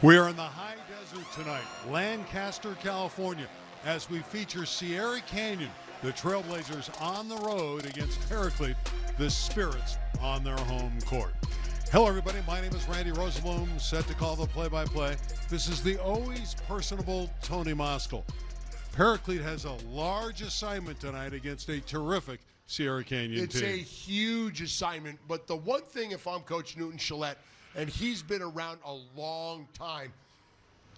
We are in the high desert tonight, Lancaster, California, as we feature Sierra Canyon, the Trailblazers on the road against Paraclete, the Spirits on their home court. Hello, everybody. My name is Randy Rosenblum, set to call the play-by-play. This is the always personable Tony Moskal. Paraclete has a large assignment tonight against a terrific Sierra Canyon team. It's a huge assignment, but the one thing, if I'm Coach Newton Gillette, and he's been around a long time,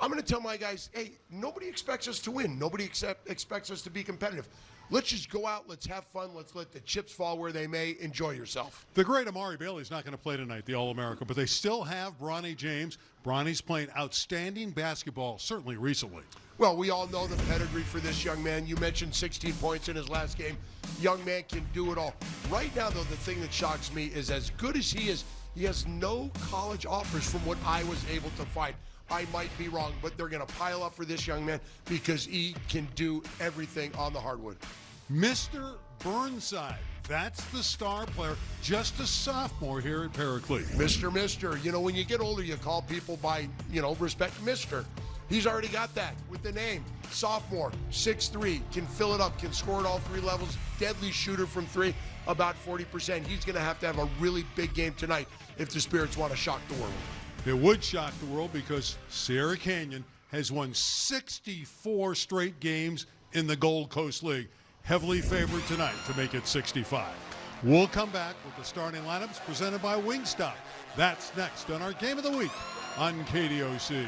I'm going to tell my guys, hey, nobody expects us to win. Nobody expects us to be competitive. Let's just go out. Let's have fun. Let's let the chips fall where they may. Enjoy yourself. The great Amari Bailey's not going to play tonight, the All-American, but they still have Bronny James. Bronny's playing outstanding basketball, certainly recently. Well, we all know the pedigree for this young man. You mentioned 16 points in his last game. Young man can do it all. Right now, though, the thing that shocks me is as good as he is, he has no college offers from what I was able to find. I might be wrong, but they're going to pile up for this young man because he can do everything on the hardwood. Mr. Burnside, that's the star player, just a sophomore here at Paraclete. Mr. You know, when you get older, you call people by, respect, Mr. He's already got that with the name. Sophomore, 6'3", can fill it up, can score at all three levels, deadly shooter from three, about 40%. He's going to have a really big game tonight if the Spirits want to shock the world. It would shock the world because Sierra Canyon has won 64 straight games in the Gold Coast League. Heavily favored tonight to make it 65. We'll come back with the starting lineups presented by Wingstop. That's next on our Game of the Week on KDOC.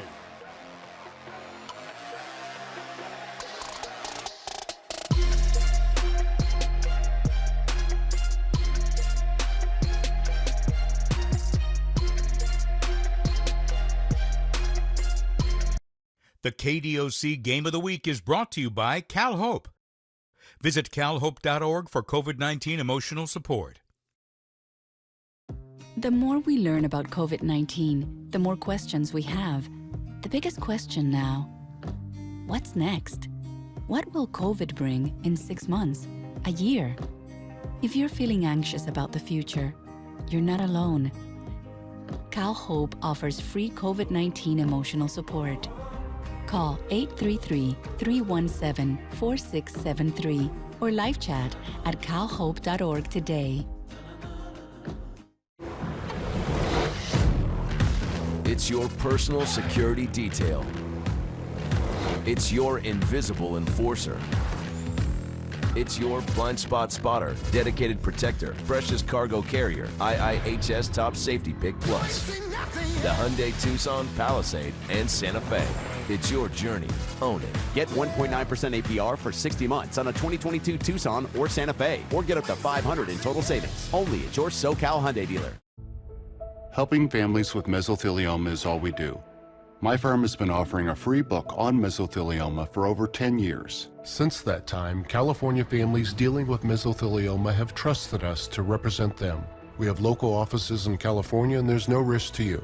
The KDOC Game of the Week is brought to you by CalHope. Visit calhope.org for COVID-19 emotional support. The more we learn about COVID-19, the more questions we have. The biggest question now, what's next? What will COVID bring in 6 months, a year? If you're feeling anxious about the future, you're not alone. CalHope offers free COVID-19 emotional support. Call 833-317-4673 or live chat at calhope.org today. It's your personal security detail. It's your invisible enforcer. It's your blind spot spotter, dedicated protector, precious cargo carrier, IIHS Top Safety Pick Plus. The Hyundai Tucson, Palisade, and Santa Fe. It's your journey. Own it. Get 1.9% APR for 60 months on a 2022 Tucson or Santa Fe, or get up to $500 in total savings. Only at your SoCal Hyundai dealer. Helping families with mesothelioma is all we do. My firm has been offering a free book on mesothelioma for over 10 years. Since that time, California families dealing with mesothelioma have trusted us to represent them. We have local offices in California, and there's no risk to you.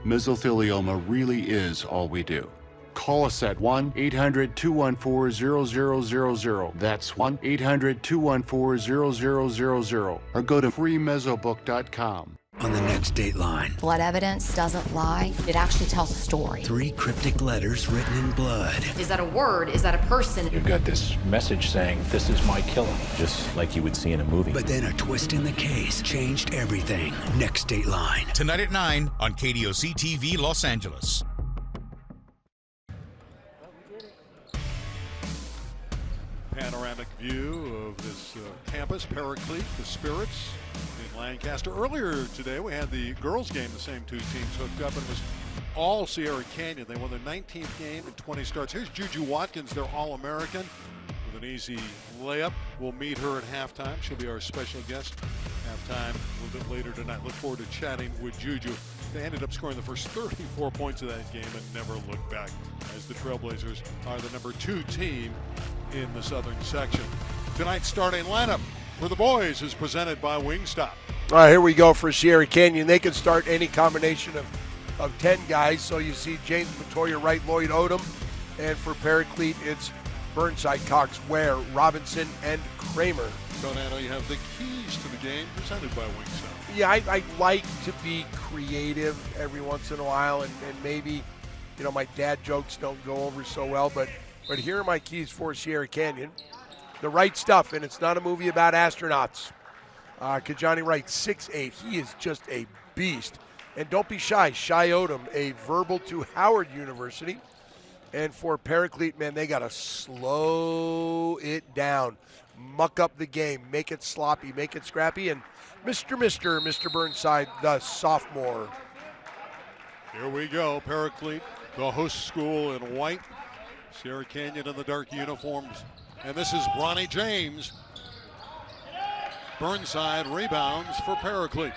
Mesothelioma really is all we do. Call us at 1-800-214-0000. That's 1-800-214-0000. Or go to freemesobook.com. On the next Dateline. Blood evidence doesn't lie. It actually tells a story. 3 cryptic letters written in blood. Is that a word? Is that a person? You've got this message saying, this is my killer, just like you would see in a movie. But then a twist in the case changed everything. Next Dateline. Tonight at 9 on KDOC TV Los Angeles. Panoramic view of this campus, Paraclete, the Spirits in Lancaster. Earlier today, we had the girls' game. The same two teams hooked up, and it was all Sierra Canyon. They won their 19th game in 20 starts. Here's Juju Watkins, their All-American, with an easy layup. We'll meet her at halftime. She'll be our special guest. Halftime a little bit later tonight. Look forward to chatting with Juju. They ended up scoring the first 34 points of that game and never looked back, as the Trailblazers are the number 2 team in the southern section. Tonight's starting lineup for the boys is presented by Wingstop. All right, here we go for Sierra Canyon. They can start any combination of 10 guys. So you see James Matoya, right, Lloyd Odom. And for Paraclete, it's Burnside, Cox, Ware, Robinson, and Kramer. Donano, you have the keys to the game presented by Wingstop. Yeah, I like to be creative every once in a while and maybe my dad jokes don't go over so well, but here are my keys for Sierra Canyon. The Right Stuff, and it's not a movie about astronauts. Kajani Wright, 6'8". He is just a beast. And don't be shy. Shy Odom, a verbal to Howard University. And for Paraclete, man, they got to slow it down. Muck up the game. Make it sloppy. Make it scrappy. And Mr. Burnside, the sophomore. Here we go. Paraclete, the host school in white. Sierra Canyon in the dark uniforms. And this is Bronny James. Burnside rebounds for Paraclete.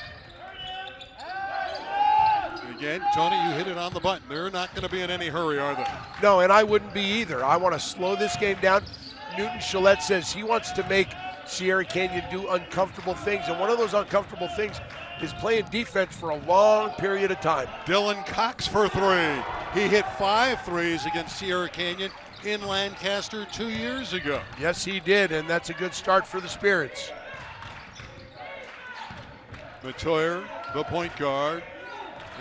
Again, Tony, you hit it on the button. They're not going to be in any hurry, are they? No, and I wouldn't be either. I want to slow this game down. Newton Gillette says he wants to make Sierra Canyon do uncomfortable things, and one of those uncomfortable things is playing defense for a long period of time. Dylan Cox for 3. He hit 5 threes against Sierra Canyon in Lancaster 2 years ago. Yes, he did, and that's a good start for the Spirits. Matoyer, the point guard,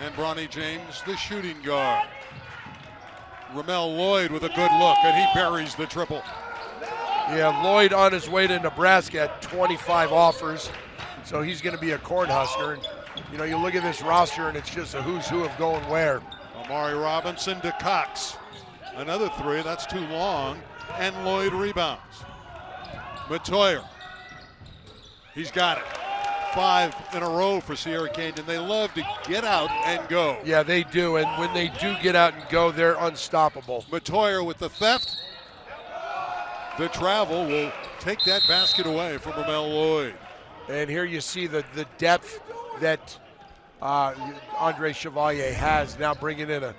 and Bronny James, the shooting guard. Ramel Lloyd with a good look, and he buries the triple. Yeah, Lloyd on his way to Nebraska at 25 offers, so he's going to be a Cornhusker. And, you look at this roster, and it's just a who's who of going where. Amari Robinson to Cox. Another 3, that's too long, and Lloyd rebounds. Matoyer, he's got it. 5 in a row for Sierra Canyon. They love to get out and go. Yeah, they do, and when they do get out and go, they're unstoppable. Matoyer with the theft. The travel will take that basket away from Ramel Lloyd. And here you see the depth that Andre Chevalier has, now bringing in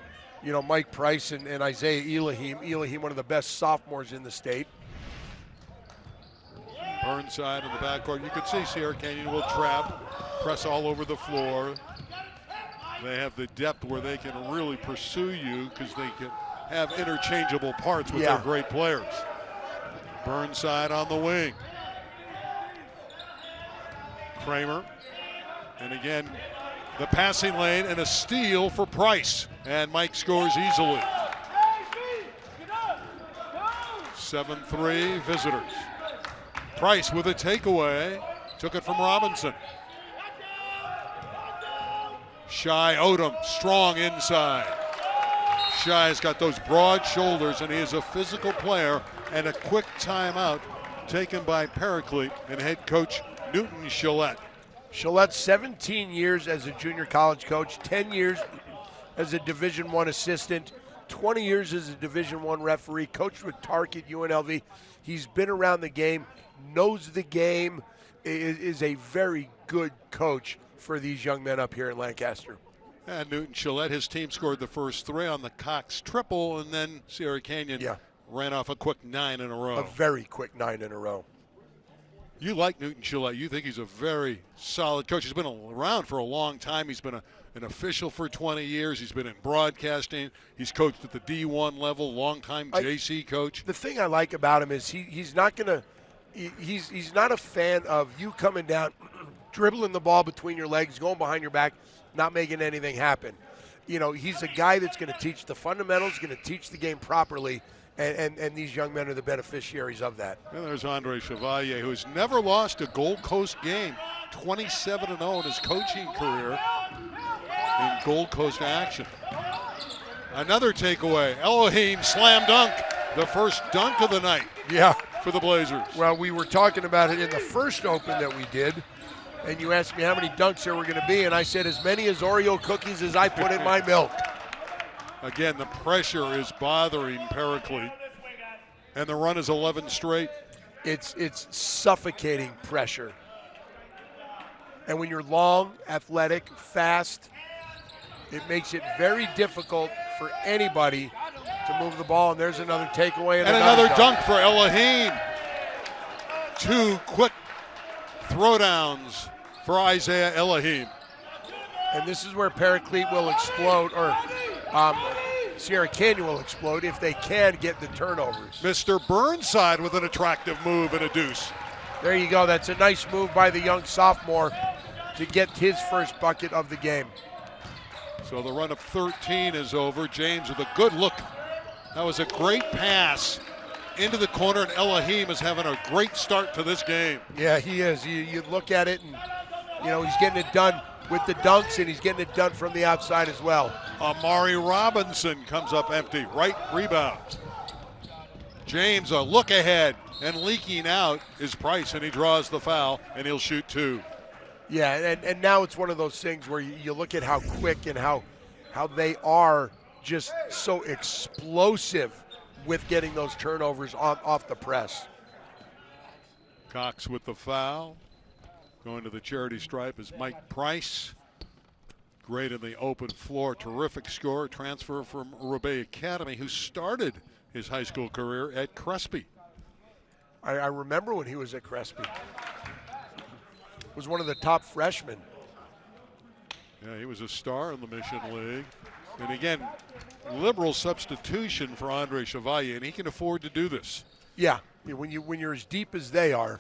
Mike Price and Isaiah Elahim. Elahim, one of the best sophomores in the state. Burnside in the backcourt. You can see Sierra Canyon will trap, press all over the floor. They have the depth where they can really pursue you because they can have interchangeable parts with their great players. Burnside on the wing. Kramer. And again, the passing lane and a steal for Price. And Mike scores easily. 7-3 visitors. Price with a takeaway. Took it from Robinson. Shy Odom, strong inside. Shy's got those broad shoulders, and he is a physical player. And a quick timeout taken by Paraclete and head coach Newton Gillette. Gillette, 17 years as a junior college coach, 10 years as a Division I assistant, 20 years as a Division I referee, coached with Tark at UNLV. He's been around the game, knows the game, is a very good coach for these young men up here in Lancaster. And Newton Gillette, his team scored the first 3 on the Cox triple, and then Sierra Canyon ran off a quick 9 in a row. A very quick 9 in a row. You like Newton Gillette. You think he's a very solid coach. He's been around for a long time. He's been an official for 20 years. He's been in broadcasting. He's coached at the D1 level, long-time JC coach. The thing I like about him is he's not going to he's not a fan of you coming down, dribbling the ball between your legs, going behind your back, not making anything happen. He's a guy that's going to teach the fundamentals, going to teach the game properly, and these young men are the beneficiaries of that. And there's Andre Chevalier, who's never lost a Gold Coast game, 27-0 in his coaching career in Gold Coast action. Another takeaway, Elohim slam dunk, the first dunk of the night. For the Blazers. Well, we were talking about it in the first open that we did, and you asked me how many dunks there were going to be, and I said as many as Oreo cookies as I put in my milk. Again, the pressure is bothering Paraclete, and the run is 11 straight. It's suffocating pressure. And when you're long, athletic, fast, it makes it very difficult for anybody to move the ball, and there's another takeaway. And another dunk for Elohim. 2 quick throwdowns for Isaiah Elohim. And this is where Paraclete will explode, or Sierra Canyon will explode if they can get the turnovers. Mr. Burnside with an attractive move and a deuce. There you go. That's a nice move by the young sophomore to get his first bucket of the game. So the run of 13 is over. James with a good look. That was a great pass into the corner, and Elohim is having a great start to this game. Yeah, he is. You look at it, and he's getting it done with the dunks, and he's getting it done from the outside as well. Amari Robinson comes up empty. Right rebound. James a look ahead, and leaking out is Price, and he draws the foul, and he'll shoot 2. Yeah, and now it's one of those things where you look at how quick and how they are just so explosive with getting those turnovers off the press. Cox with the foul. Going to the charity stripe is Mike Price. Great in the open floor, terrific scorer, transfer from Roubaix Academy, who started his high school career at Crespi. I remember when he was at Crespi. Was one of the top freshmen. Yeah, he was a star in the Mission League. And again, liberal substitution for Andre Chevalier, and he can afford to do this. Yeah, when you're as deep as they are.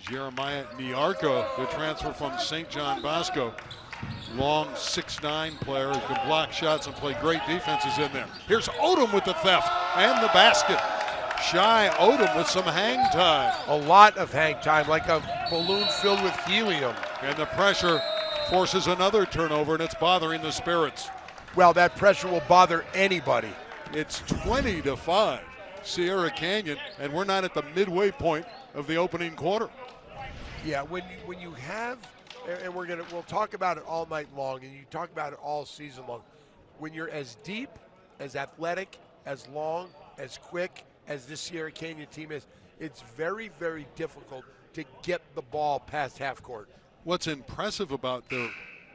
Jeremiah Niarco, the transfer from St. John Bosco. Long 6'9" player who can block shots and play great defenses in there. Here's Odom with the theft and the basket. Shy Odom with some hang time. A lot of hang time, like a balloon filled with helium. And the pressure forces another turnover, and it's bothering the Spirits. Well, that pressure will bother anybody. It's 20-5, Sierra Canyon, and we're not at the midway point of the opening quarter. Yeah, when you have, and we'll talk about it all night long, and you talk about it all season long. When you're as deep, as athletic, as long, as quick as this Sierra Canyon team is, it's very, very difficult to get the ball past half court. What's impressive about their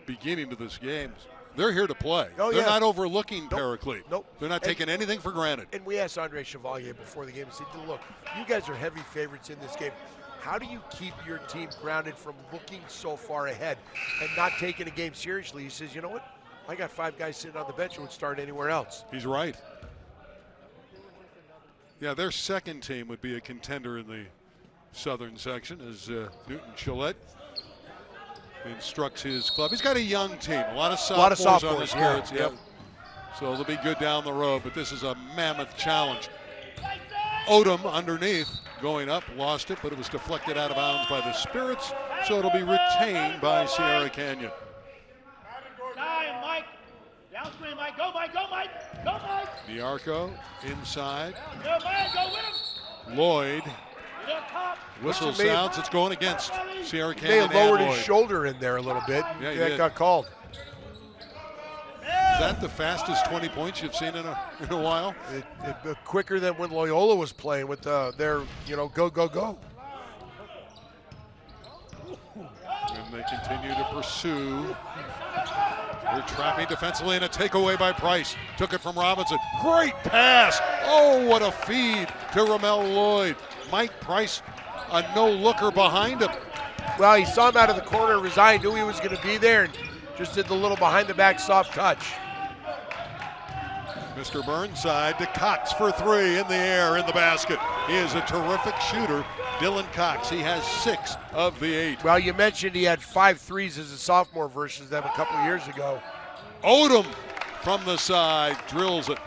beginning to this game is they're here to play. Oh, they're yeah. not overlooking Paraclete. Nope. They're not taking anything for granted. And we asked Andre Chevalier before the game, and said, look, you guys are heavy favorites in this game. How do you keep your team grounded from looking so far ahead and not taking a game seriously? He says, you know what? I got 5 guys sitting on the bench who would start anywhere else. He's right. Yeah, their second team would be a contender in the southern section as Newton Gillette instructs his club. He's got a young team, a lot of sophomores on the Spirits. Yeah. So they'll be good down the road, but this is a mammoth challenge. Odom underneath, going up, lost it, but it was deflected out of bounds by the Spirits, so it'll be retained by Sierra Canyon. Mike. Down screen, Mike. Go, Mike. Go, Mike. Go, Mike. Niarco inside. Go, Mike. Go with him. Lloyd. Whistle sounds. It's going against Sierra Canyon. He may have lowered his shoulder in there a little bit. Yeah, that got called. Is that the fastest 20 points you've seen in a while? It quicker than when Loyola was playing with their, go, go, go. And they continue to pursue. They're trapping defensively, and a takeaway by Price. Took it from Robinson. Great pass. Oh, what a feed to Ramel Lloyd. Mike Price, a no-looker behind him. Well, he saw him out of the corner of his eye, knew he was going to be there, and just did the little behind-the-back soft touch. Mr. Burnside to Cox for 3 in the air, in the basket. He is a terrific shooter. Dylan Cox, he has 6 of the 8. Well, you mentioned he had 5 threes as a sophomore versus them a couple of years ago. Odom from the side drills it,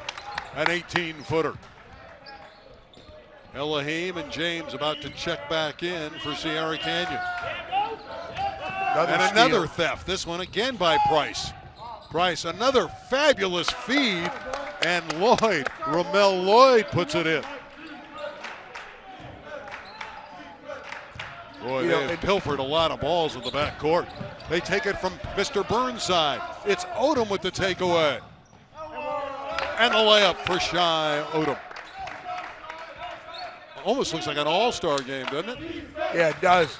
an 18-footer. Elohim and James about to check back in for Sierra Canyon. Another theft, this one again by Price. Price, another fabulous feed, and Lloyd, Ramel Lloyd puts it in. Boy, they have pilfered a lot of balls in the backcourt. They take it from Mr. Burnside. It's Odom with the takeaway. And the layup for Shy Odom. Almost looks like an all-star game, doesn't it? Yeah, it does.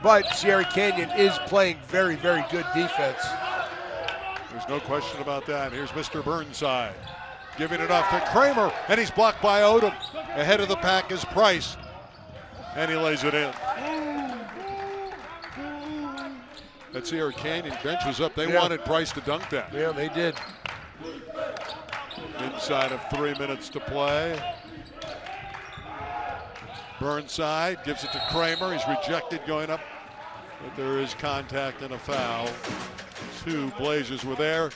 But Sierra Canyon is playing very, very good defense. There's no question about that. Here's Mr. Burnside giving it off to Kramer, and he's blocked by Odom. Ahead of the pack is Price, and he lays it in. That Sierra Canyon bench was up. They wanted Price to dunk that. Yeah, they did. Inside of 3 minutes to play. Burnside gives it to Kramer. He's rejected going up But there is contact and a foul. 2 Blazers were there.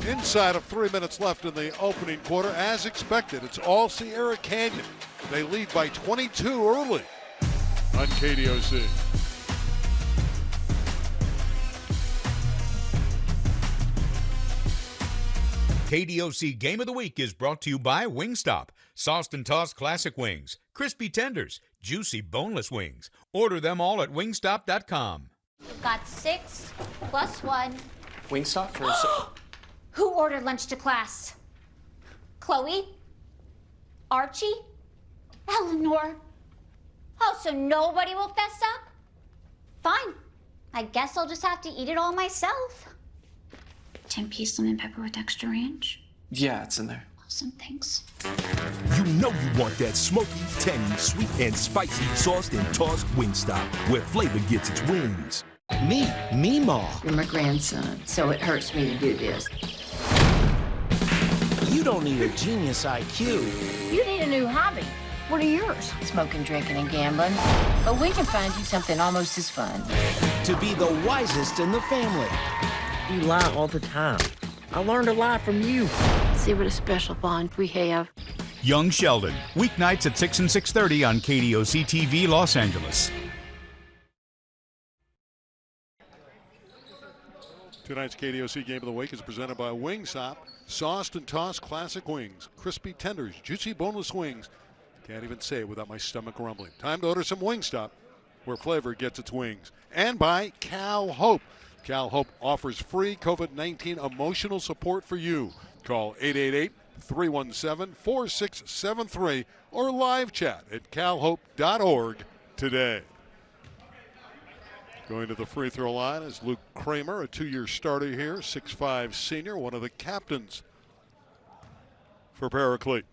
Inside of 3 minutes left in the opening quarter, as expected. It's all Sierra Canyon. They lead by 22 early on KDOC. KDOC Game of the Week is brought to you by Wingstop. Sauced and tossed classic wings, crispy tenders, juicy boneless wings. Order them all at wingstop.com. We've got 6 plus 1. Wingstop for Who ordered lunch to class? Chloe? Archie? Eleanor? Oh, so nobody will fess up? Fine. I guess I'll just have to eat it all myself. 10-piece lemon pepper with extra ranch? Yeah, it's in there. Awesome, thanks. You know you want that smoky, tangy, sweet, and spicy sauced and tossed Wingstop, where flavor gets its wings. Me, Ma. You're my grandson, so it hurts me to do this. You don't need a genius IQ. You need a new hobby. What are yours? Smoking, drinking, and gambling. But we can find you something almost as fun. To be the wisest in the family. You lie all the time. I learned a lot from you. See what a special bond we have. Young Sheldon, weeknights at 6 and 6:30 on KDOC TV Los Angeles. Tonight's KDOC Game of the Week is presented by Wingstop. Sauced and tossed classic wings, crispy tenders, juicy boneless wings. Can't even say it without my stomach rumbling. Time to order some Wingstop, where flavor gets its wings. And by Cal Hope. Cal Hope offers free COVID-19 emotional support for you. Call 888-317-4673 or live chat at calhope.org today. Going to the free throw line is Luke Kramer, a 2-year starter here, 6'5" senior, one of the captains for Paraclete.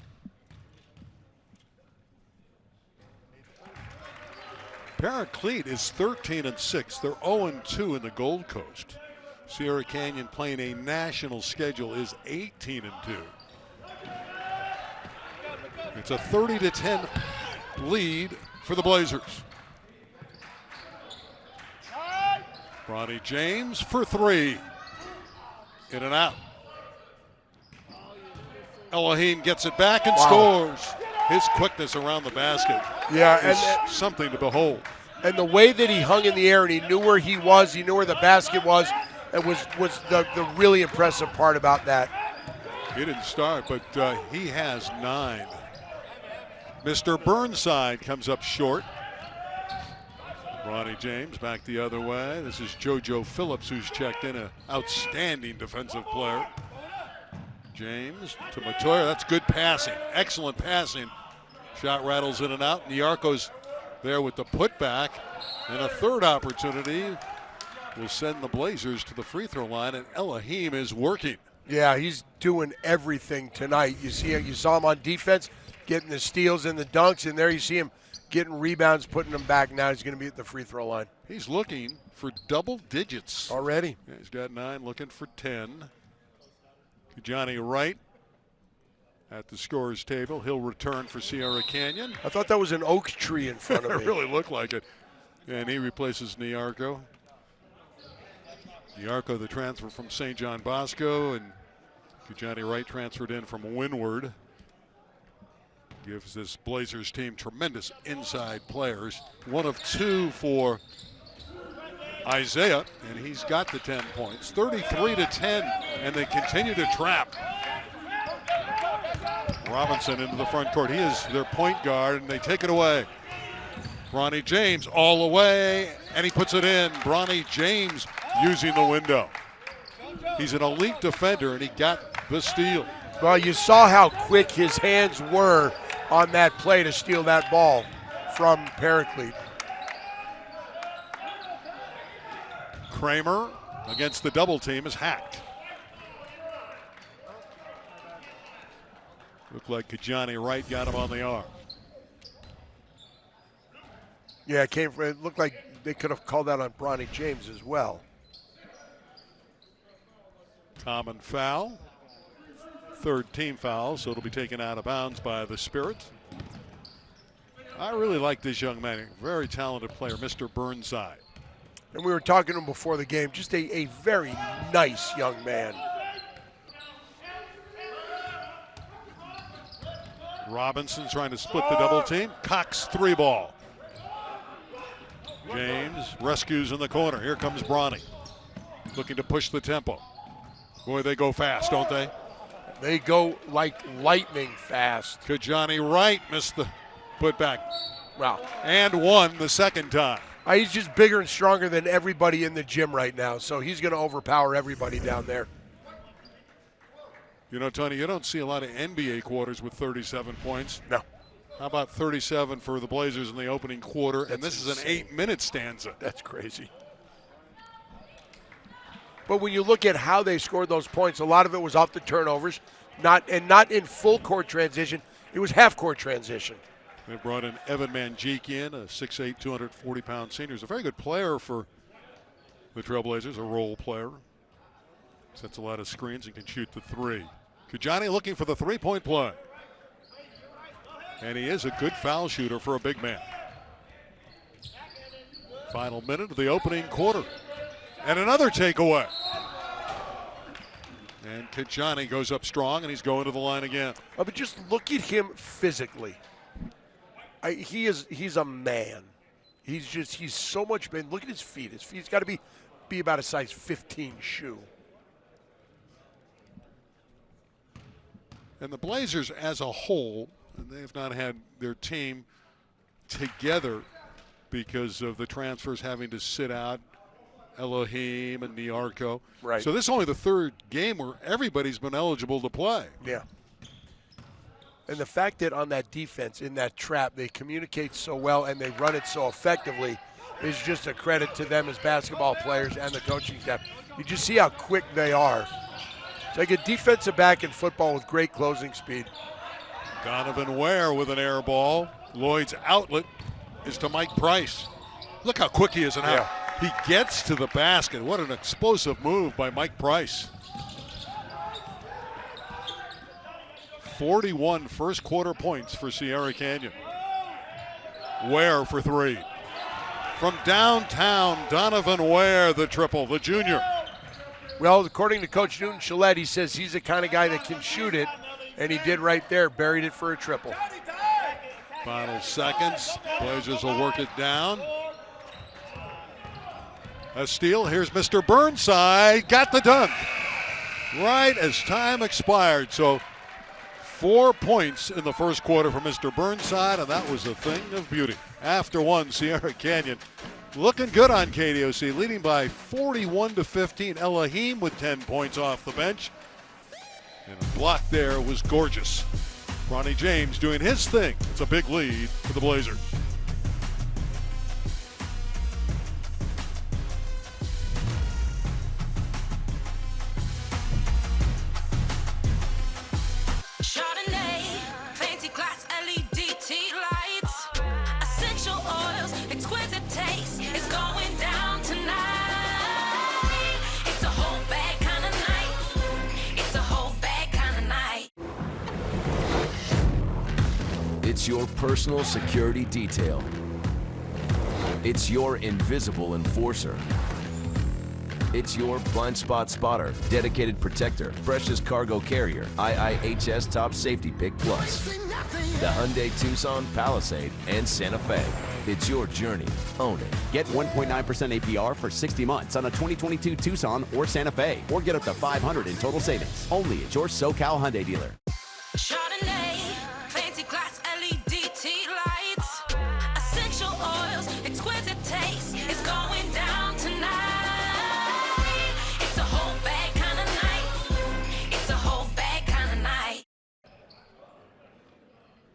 Paraclete is 13-6. They're 0-2 in the Gold Coast. Sierra Canyon playing a national schedule is 18-2. It's a 30-10 lead for the Blazers. Bronny James for 3. In and out. Elohim gets it back and scores. His quickness around the basket is something to behold. And the way that he hung in the air and he knew where he was, he knew where the basket was, it was the really impressive part about that. He didn't start, but he has 9. Mr. Burnside comes up short. Bronny James back the other way. This is JoJo Phillips, who's checked in, an outstanding defensive player. James to Matoya. That's good passing. Excellent passing. Shot rattles in and out. Nyarko's there with the putback. And a third opportunity will send the Blazers to the free throw line, and Elohim is working. Yeah, he's doing everything tonight. You saw him on defense, getting the steals and the dunks, and there you see him getting rebounds, putting them back. Now he's going to be at the free throw line. He's looking for double digits. Already? Yeah, he's got 9, looking for 10. Johnny Wright at the scorer's table. He'll return for Sierra Canyon. I thought that was an oak tree in front of me. It really looked like it. And he replaces Nyarko. Nyarko, the transfer from St. John Bosco, and Johnny Wright transferred in from Windward. Gives this Blazers team tremendous inside players. 1 of 2 for Isaiah, and he's got the 10 points. 33-10, and they continue to trap. Robinson into the front court. He is their point guard, and they take it away. Bronny James all the way, and he puts it in. Bronny James using the window. He's an elite defender, and he got the steal. Well, you saw how quick his hands were on that play to steal that ball from Paraclete. Kramer against the double team is hacked. Looked like Johnny Wright got him on the arm. Yeah, it looked like they could have called that on Bronny James as well. Common foul. 3rd team foul, so it'll be taken out of bounds by the Spirit. I really like this young man. Very talented player, Mr. Burnside. And we were talking to him before the game. Just a very nice young man. Robinson trying to split the double team. Cox 3 ball. James rescues in the corner. Here comes Bronny. Looking to push the tempo. Boy, they go fast, don't they? They go like lightning fast. Johnny Wright missed the putback. Wow. And won the second time. He's just bigger and stronger than everybody in the gym right now, so he's going to overpower everybody down there. You know, Tony, you don't see a lot of NBA quarters with 37 points. No. How about 37 for the Blazers in the opening quarter? And this is an 8-minute stanza. That's crazy. But when you look at how they scored those points, a lot of it was off the turnovers, not in full court transition. It was half court transition. They brought in Evan Manjikian, a 6'8", 240-pound senior. He's a very good player for the Trailblazers, a role player. Sets a lot of screens and can shoot the three. Kajani looking for the three-point play. And he is a good foul shooter for a big man. Final minute of the opening quarter. And another takeaway. And Kajani goes up strong, and he's going to the line again. Oh, but just look at him physically. He's a man. He's so much man. Look at his feet. His feet's got to be about a size 15 shoe. And the Blazers as a whole, they've not had their team together because of the transfers having to sit out, Elohim and Niarco. Right. So this is only the third game where everybody's been eligible to play. Yeah. And the fact that on that defense, in that trap, they communicate so well and they run it so effectively is just a credit to them as basketball players and the coaching staff. You just see how quick they are. It's like a defensive back in football with great closing speed. Donovan Ware with an air ball. Lloyd's outlet is to Mike Price. Look how quick he is and how he gets to the basket. What an explosive move by Mike Price. 41 first quarter points for Sierra Canyon. Ware for three. From downtown, Donovan Ware, the triple, the junior. Well, according to Coach Newton Gillette, he says he's the kind of guy that can shoot it, and he did right there, buried it for a triple. Final seconds. Blazers will work it down. A steal. Here's Mr. Burnside. Got the dunk. Right as time expired. So 4 points in the first quarter for Mr. Burnside, and that was a thing of beauty. After one, Sierra Canyon looking good on KDOC, leading by 41-15. Elohim with 10 points off the bench. And a block there was gorgeous. Ronnie James doing his thing. It's a big lead for the Blazers. It's your personal security detail. It's your invisible enforcer. It's your blind spot spotter, dedicated protector, precious cargo carrier, IIHS Top Safety Pick Plus. The Hyundai Tucson, Palisade, and Santa Fe. It's your journey. Own it. Get 1.9% APR for 60 months on a 2022 Tucson or Santa Fe, or get up to $500 in total savings. Only at your SoCal Hyundai dealer.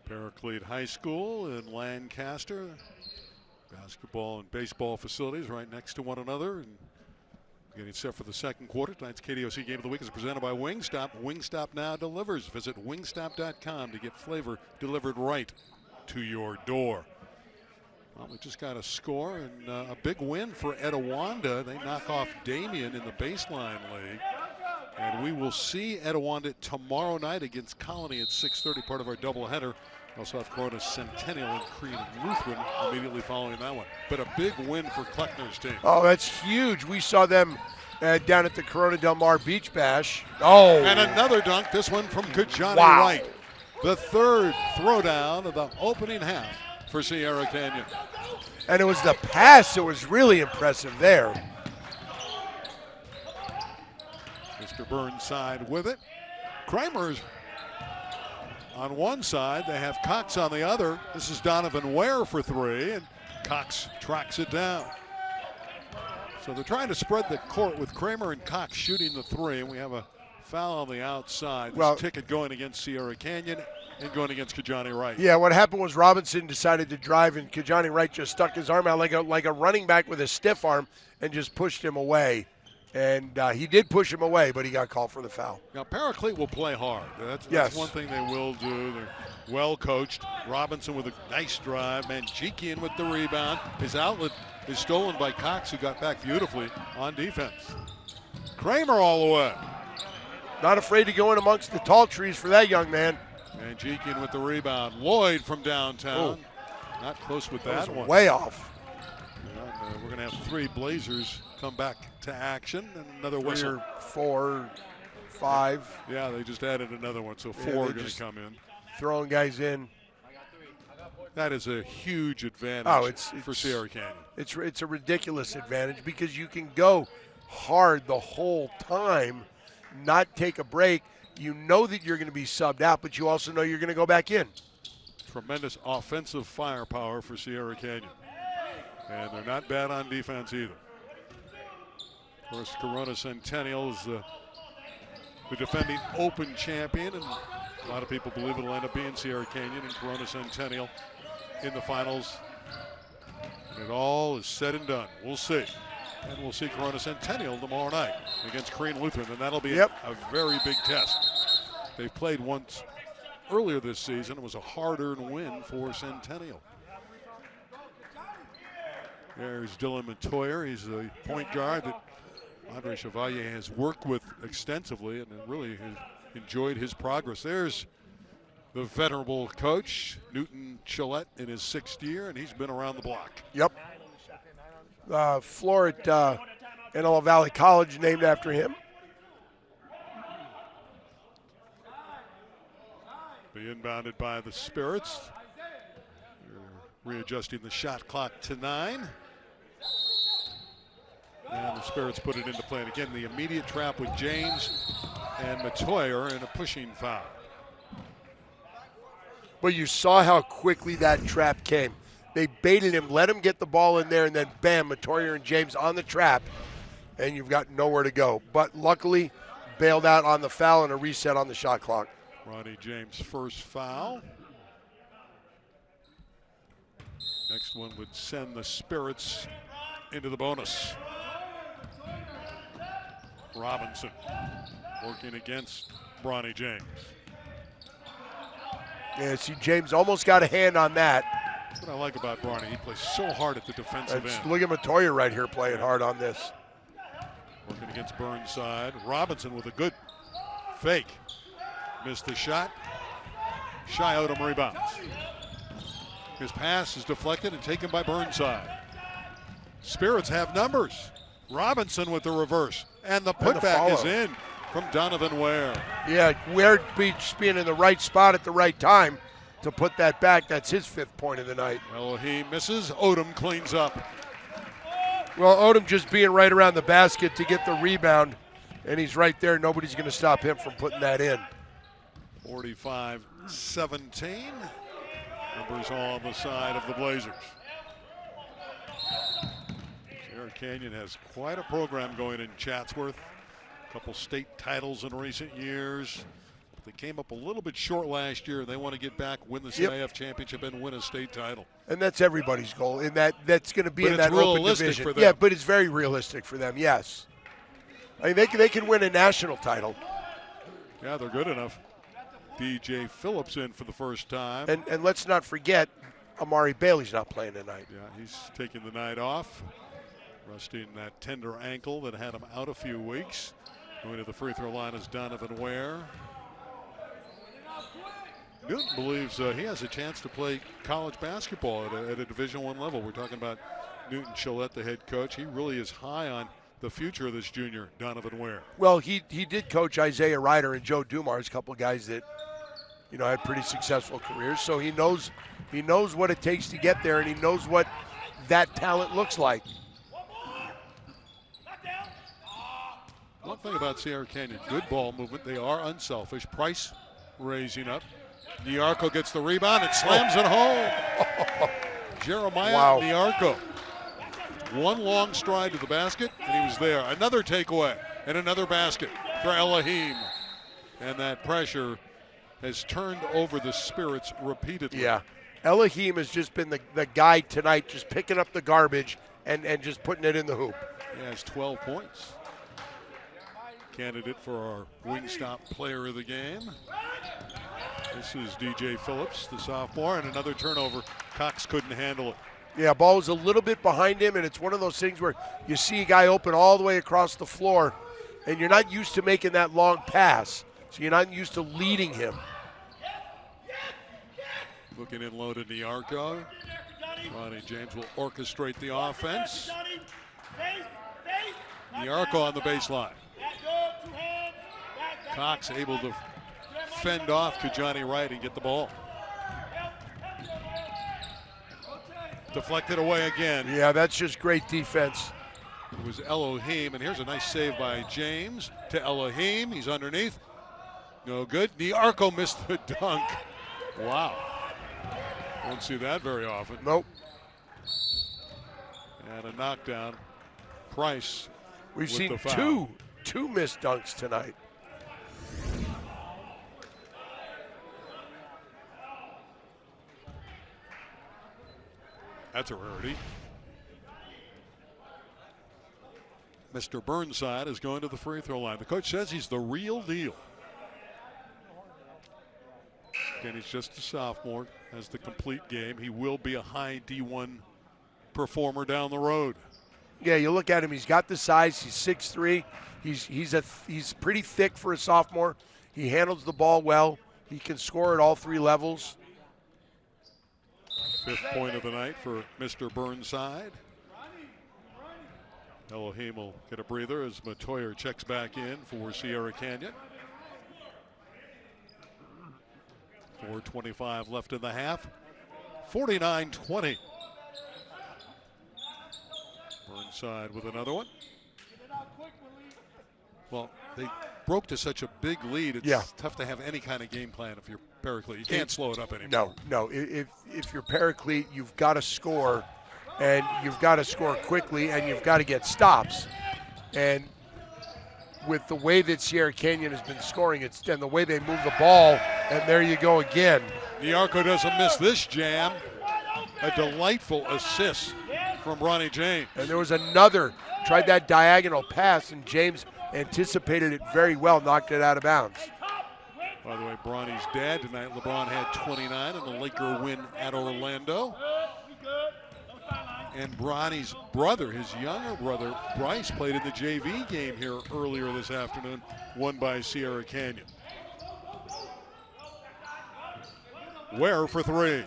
Paraclete High School in Lancaster. Basketball and baseball facilities right next to one another. And getting set for the second quarter. Tonight's KDOC Game of the Week is presented by Wingstop. Wingstop now delivers. Visit wingstop.com to get flavor delivered right to your door. Well, we just got a score and a big win for Etiwanda. They knock off Damien in the Baseline League. And we will see Etiwanda tomorrow night against Colony at 6:30, part of our doubleheader Also have Corona Centennial and Creed Lutheran immediately following that one. But a big win for Kleckner's team. Oh, that's huge. We saw them down at the Corona Del Mar Beach Bash. Oh. And another dunk, this one from Kajani Wow. Wright. The third throwdown of the opening half for Sierra Canyon. And it was the pass that was really impressive there. Mr. Burnside with it. Kramer's on one side. They have Cox on the other. This is Donovan Ware for three, and Cox tracks it down. So they're trying to spread the court with Kramer and Cox shooting the three, and we have a foul on the outside. This ticket going against Sierra Canyon and going against Kajani Wright. Yeah, what happened was Robinson decided to drive, and Kajani Wright just stuck his arm out like a running back with a stiff arm and just pushed him away. And he did push him away, but he got called for the foul. Now, Paraclete will play hard. That's one thing they will do. They're well coached. Robinson with a nice drive. Manjikian with the rebound. His outlet is stolen by Cox, who got back beautifully on defense. Kramer all the way. Not afraid to go in amongst the tall trees for that young man. Manjikian with the rebound. Lloyd from downtown. Not close with that one. Way off. And, we're going to have three Blazers come back to action, and another whistle. 3 or 4, 5. Yeah, they just added another one, so 4 are going to come in. Throwing guys in. That is a huge advantage for Sierra Canyon. It's a ridiculous advantage because you can go hard the whole time, not take a break. You know that you're going to be subbed out, but you also know you're going to go back in. Tremendous offensive firepower for Sierra Canyon. And they're not bad on defense either. Of course, Corona Centennial is the defending Open champion, and a lot of people believe it'll end up being Sierra Canyon and Corona Centennial in the finals. And it all is said and done. We'll see. And we'll see Corona Centennial tomorrow night against Crean Lutheran, and that'll be a very big test. They've played once earlier this season. It was a hard-earned win for Centennial. There's Dylan Matoyer. He's the point guard that Andre Chevalier has worked with extensively and really has enjoyed his progress. There's the venerable coach, Newton Chillette, in his 6th year, and he's been around the block. Yep. Floor at Antelope Valley College named after him. Be inbounded by the Spirits. They're readjusting the shot clock to 9. And the Spirits put it into play. And again, the immediate trap with James and Matoyer and a pushing foul. But you saw how quickly that trap came. They baited him, let him get the ball in there, and then bam, Matoyer and James on the trap, and you've got nowhere to go. But luckily, bailed out on the foul and a reset on the shot clock. Ronnie James' first foul. Next one would send the Spirits into the bonus. Robinson working against Bronny James. Yeah, see, James almost got a hand on that. That's what I like about Bronny. He plays so hard at the defensive end. Look at Matoyer right here playing hard on this. Working against Burnside. Robinson with a good fake. Missed the shot. Shai Odom rebounds. His pass is deflected and taken by Burnside. Spirits have numbers. Robinson with the reverse. And the putback is in from Donovan Ware. Yeah, Ware being in the right spot at the right time to put that back. That's his 5th point of the night. Well, he misses. Odom cleans up. Well, Odom just being right around the basket to get the rebound, and he's right there. Nobody's going to stop him from putting that in. 45-17. Numbers all on the side of the Blazers. Sierra Canyon has quite a program going in Chatsworth. A couple state titles in recent years. But they came up a little bit short last year. They want to get back, win the CIF championship, and win a state title. And that's everybody's goal. And that's going to be in that open realistic division. for them. Yeah, but it's very realistic for them. Yes. I mean, they can win a national title. Yeah, they're good enough. DJ Phillips in for the first time. And let's not forget, Amari Bailey's not playing tonight. Yeah, he's taking the night off. Rusting that tender ankle that had him out a few weeks. Going to the free throw line is Donovan Ware. Newton believes he has a chance to play college basketball at a Division I level. We're talking about Newton Chillette, the head coach. He really is high on the future of this junior, Donovan Ware. Well, he did coach Isaiah Ryder and Joe Dumars, a couple of guys that, had pretty successful careers. So he knows what it takes to get there, and he knows what that talent looks like. One thing about Sierra Canyon, good ball movement. They are unselfish. Price raising up. Niarco gets the rebound and slams it home. Jeremiah Niarco. One long stride to the basket, and he was there. Another takeaway and another basket for Elohim. And that pressure has turned over the Spirits repeatedly. Yeah. Elohim has just been the guy tonight, just picking up the garbage and just putting it in the hoop. He has 12 points. Candidate for our Wingstop player of the game. This is DJ Phillips, the sophomore, and another turnover. Cox couldn't handle it. Yeah, ball was a little bit behind him, and it's one of those things where you see a guy open all the way across the floor, and you're not used to making that long pass, so you're not used to leading him. Looking in low to Niarco. Ronnie James will orchestrate the offense. Niarco on the baseline. Cox able to fend off to Johnny Wright and get the ball. Deflected away again. Yeah, that's just great defense. It was Elohim, and here's a nice save by James to Elohim. He's underneath. No good. Niarco missed the dunk. Wow. Won't see that very often. Nope. And a knockdown. Price. We've seen two missed dunks tonight. That's a rarity. Mr. Burnside is going to the free throw line. The coach says he's the real deal. Again, he's just a sophomore, has the complete game. He will be a high D1 performer down the road. Yeah, you look at him, he's got the size, he's 6'3". He's pretty thick for a sophomore. He handles the ball well. He can score at all three levels. 5th point of the night for Mr. Burnside. Elohim will get a breather as Matoyer checks back in for Sierra Canyon. 4:25 left in the half. 49-20. Burnside with another one. Well, they broke to such a big lead. It's tough to have any kind of game plan if you're Paraclete. You can't slow it up anymore. No. If you're Paraclete, you've got to score, and you've got to score quickly, and you've got to get stops. And with the way that Sierra Canyon has been scoring, and the way they move the ball, and there you go again. Niarco doesn't miss this jam. A delightful assist from Ronnie James. And there was another, tried that diagonal pass, and James anticipated it very well, knocked it out of bounds. By the way, Bronny's dad tonight, LeBron had 29 in the Laker win at Orlando. And Bronny's brother, his younger brother, Bryce, played in the JV game here earlier this afternoon, won by Sierra Canyon. Ware for three.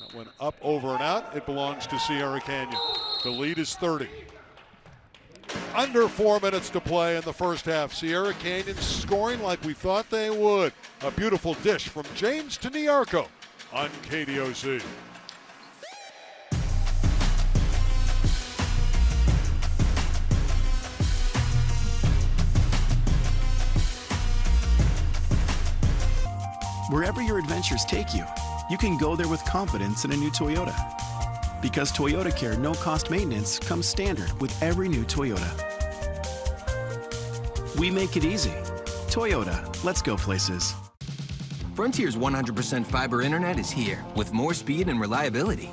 That went up, over, and out. It belongs to Sierra Canyon. The lead is 30. Under 4 minutes to play in the first half. Sierra Canyon scoring like we thought they would. A beautiful dish from James to Niarco on KDOC. Wherever your adventures take you, you can go there with confidence in a new Toyota. Because Toyota Care no-cost maintenance comes standard with every new Toyota. We make it easy. Toyota, let's go places. Frontier's 100% fiber internet is here with more speed and reliability.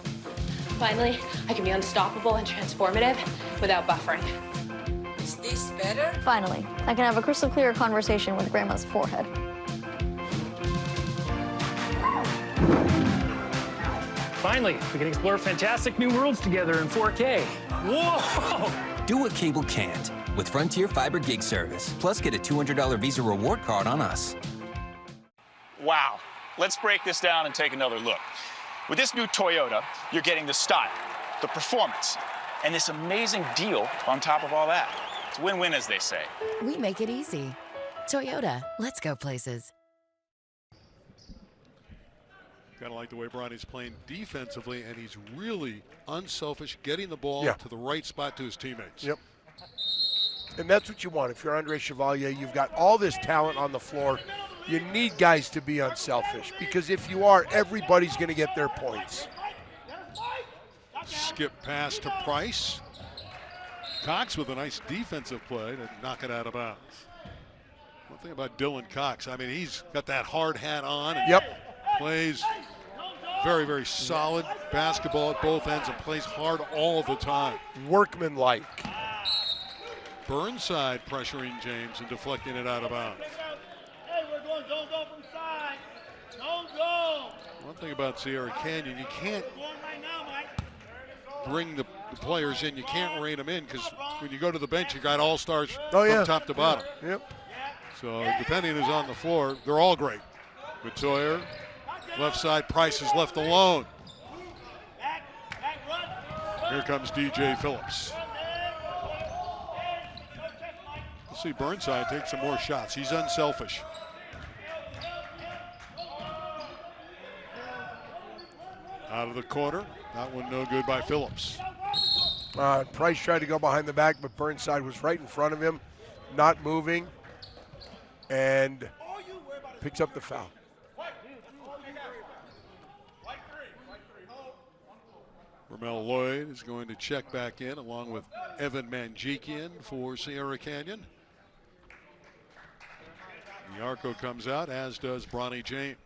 Finally, I can be unstoppable and transformative without buffering. Is this better? Finally, I can have a crystal clear conversation with Grandma's forehead. Finally, we can explore fantastic new worlds together in 4K. Whoa! Do what cable can't with Frontier Fiber Gig Service. Plus, get a $200 Visa reward card on us. Wow. Let's break this down and take another look. With this new Toyota, you're getting the style, the performance, and this amazing deal on top of all that. It's win-win, as they say. We make it easy. Toyota, let's go places. Kind of like the way Bronny's playing defensively, and he's really unselfish, getting the ball to the right spot to his teammates. Yep. And that's what you want. If you're Andre Chevalier, you've got all this talent on the floor. You need guys to be unselfish, because if you are, everybody's going to get their points. Skip pass to Price. Cox with a nice defensive play to knock it out of bounds. One thing about Dylan Cox, I mean, he's got that hard hat on and plays very, very solid basketball at both ends and plays hard all the time. Workmanlike. Burnside pressuring James and deflecting it out of bounds. Hey, we're going don't go from side. Don't go. One thing about Sierra Canyon, you can't bring the players in. You can't rein them in, because when you go to the bench, you got all-stars from top to bottom. Yep. So depending who's on the floor, they're all great. Matoyer, left side, Price is left alone. Here comes DJ Phillips. We'll see Burnside take some more shots. He's unselfish. Out of the corner. That one no good by Phillips. Price tried to go behind the back, but Burnside was right in front of him, not moving, and picks up the foul. Ramel Lloyd is going to check back in along with Evan Manjikian for Sierra Canyon. Yarko comes out, as does Bronny James.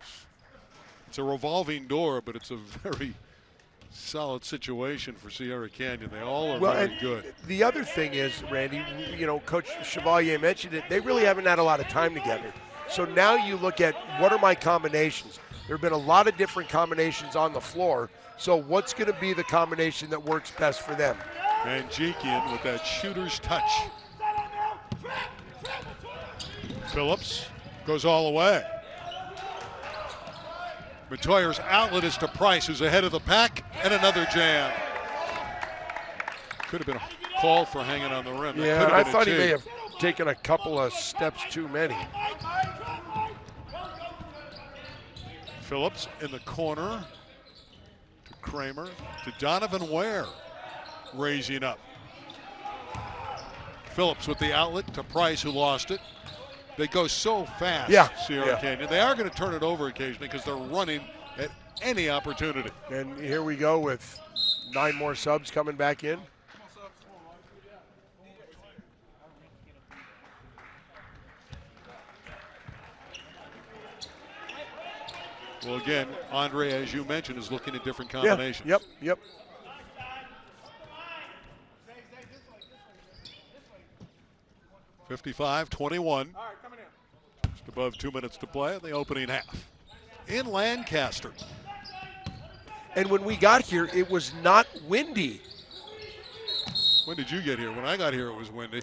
It's a revolving door, but it's a very solid situation for Sierra Canyon. They all are very good. The other thing is, Randy, you know, Coach Chevalier mentioned it, they really haven't had a lot of time together. So now you look at, what are my combinations? There have been a lot of different combinations on the floor. So what's going to be the combination that works best for them? Manjikian with that shooter's touch. Phillips goes all the way. Matoyer's outlet is to Price, who's ahead of the pack, and another jam. Could have been a call for hanging on the rim. Yeah, I thought he may have taken a couple of steps too many. Phillips in the corner to Kramer, to Donovan Ware, raising up. Phillips with the outlet to Price, who lost it. They go so fast, Sierra Canyon. They are going to turn it over occasionally because they're running at any opportunity. And here we go with 9 more subs coming back in. Well, again, Andre, as you mentioned, is looking at different combinations. Yep. 55-21. Just above 2 minutes to play in the opening half. In Lancaster. And when we got here, it was not windy. When did you get here? When I got here, it was windy.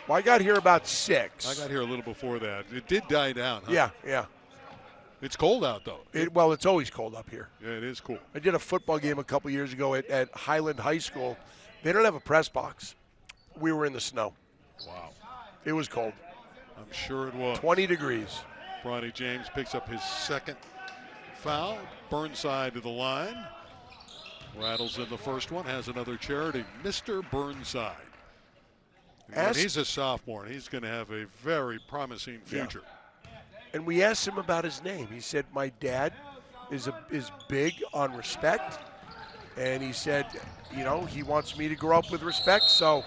Well, I got here about 6. I got here a little before that. It did die down, huh? Yeah. It's cold out, though. Well, it's always cold up here. Yeah, it is cool. I did a football game a couple years ago at Highland High School. They don't have a press box. We were in the snow. Wow. It was cold. I'm sure it was. 20 degrees. Bronny James picks up his second foul. Burnside to the line. Rattles in the first one. Has another charity. Mr. Burnside. And he's a sophomore, and he's going to have a very promising future. Yeah. And we asked him about his name. He said, my dad is big on respect. And he said, you know, he wants me to grow up with respect, so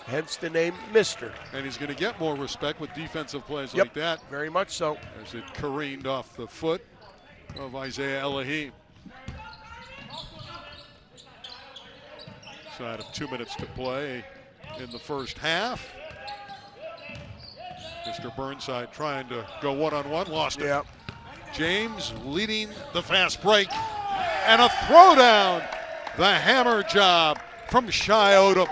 hence the name Mr. And he's going to get more respect with defensive plays like that. Very much so. As it careened off the foot of Isaiah Elohim. Side of 2 minutes to play in the first half. Mr. Burnside trying to go one-on-one, lost it. James leading the fast break. And a throwdown. The hammer job from Shai Odom.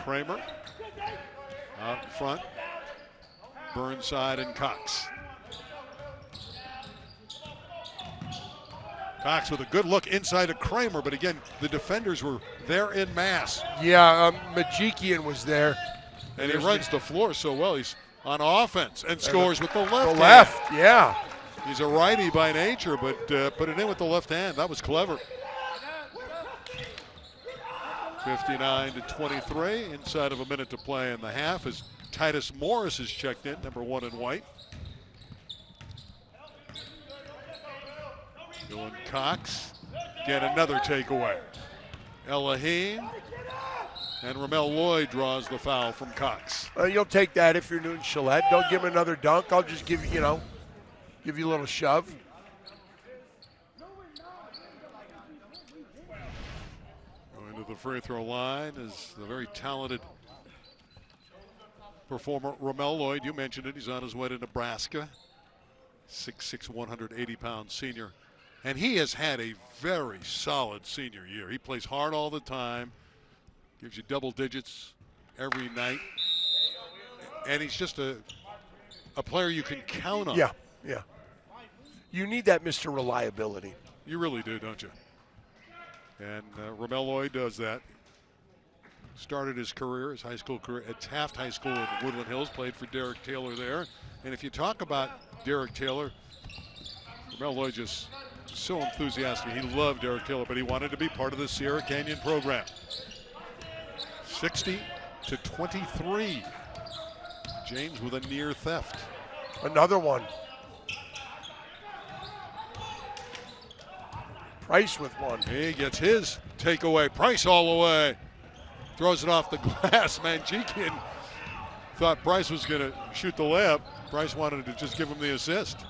Kramer out in front. Burnside and Cox. Cox with a good look inside of Kramer, but again, the defenders were there in mass. Yeah, Majikian was there. And he runs the floor so well. He's on offense and scores with the left hand. The left, yeah. He's a righty by nature, but put it in with the left hand. That was clever. 59-23, inside of a minute to play in the half as Titus Morris is checked in, number 1 in white. Doing Cox. Get another takeaway. Elohim and Ramel Lloyd draws the foul from Cox. You'll take that if you're Newton Gillette. Don't give him another dunk. I'll just give you, give you a little shove. Going to the free throw line is the very talented performer Ramel Lloyd. You mentioned it. He's on his way to Nebraska. 6'6", 180-pound senior. And he has had a very solid senior year. He plays hard all the time, gives you double digits every night. And he's just a player you can count on. Yeah. You need that Mr. Reliability. You really do, don't you? And Ramel Lloyd does that. Started his career, his high school career at Taft High School in Woodland Hills, played for Derek Taylor there. And if you talk about Derek Taylor, Ramel Lloyd just so enthusiastic. He loved Derek Taylor, but he wanted to be part of the Sierra Canyon program. 60-23. James with a near theft. Another one. Price with one. He gets his takeaway. Price all the way. Throws it off the glass. Manjikian thought Price was going to shoot the layup. Price wanted to just give him the assist.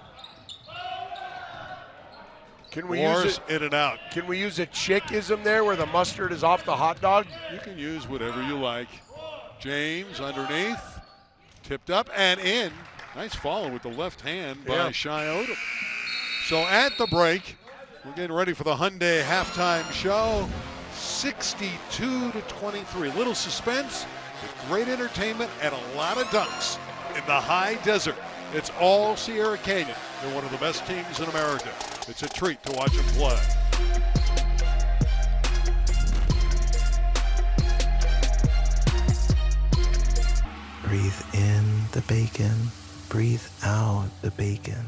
Can we Morris use it in and out? Can we use a chickism there where the mustard is off the hot dog? You can use whatever you like. James underneath. Tipped up and in. Nice follow with the left hand by Shai Odom. So at the break, we're getting ready for the Hyundai halftime show. 62-23. Little suspense, but great entertainment and a lot of dunks in the high desert. It's all Sierra Canyon. They're one of the best teams in America. It's a treat to watch them play. Breathe in the bacon, breathe out the bacon.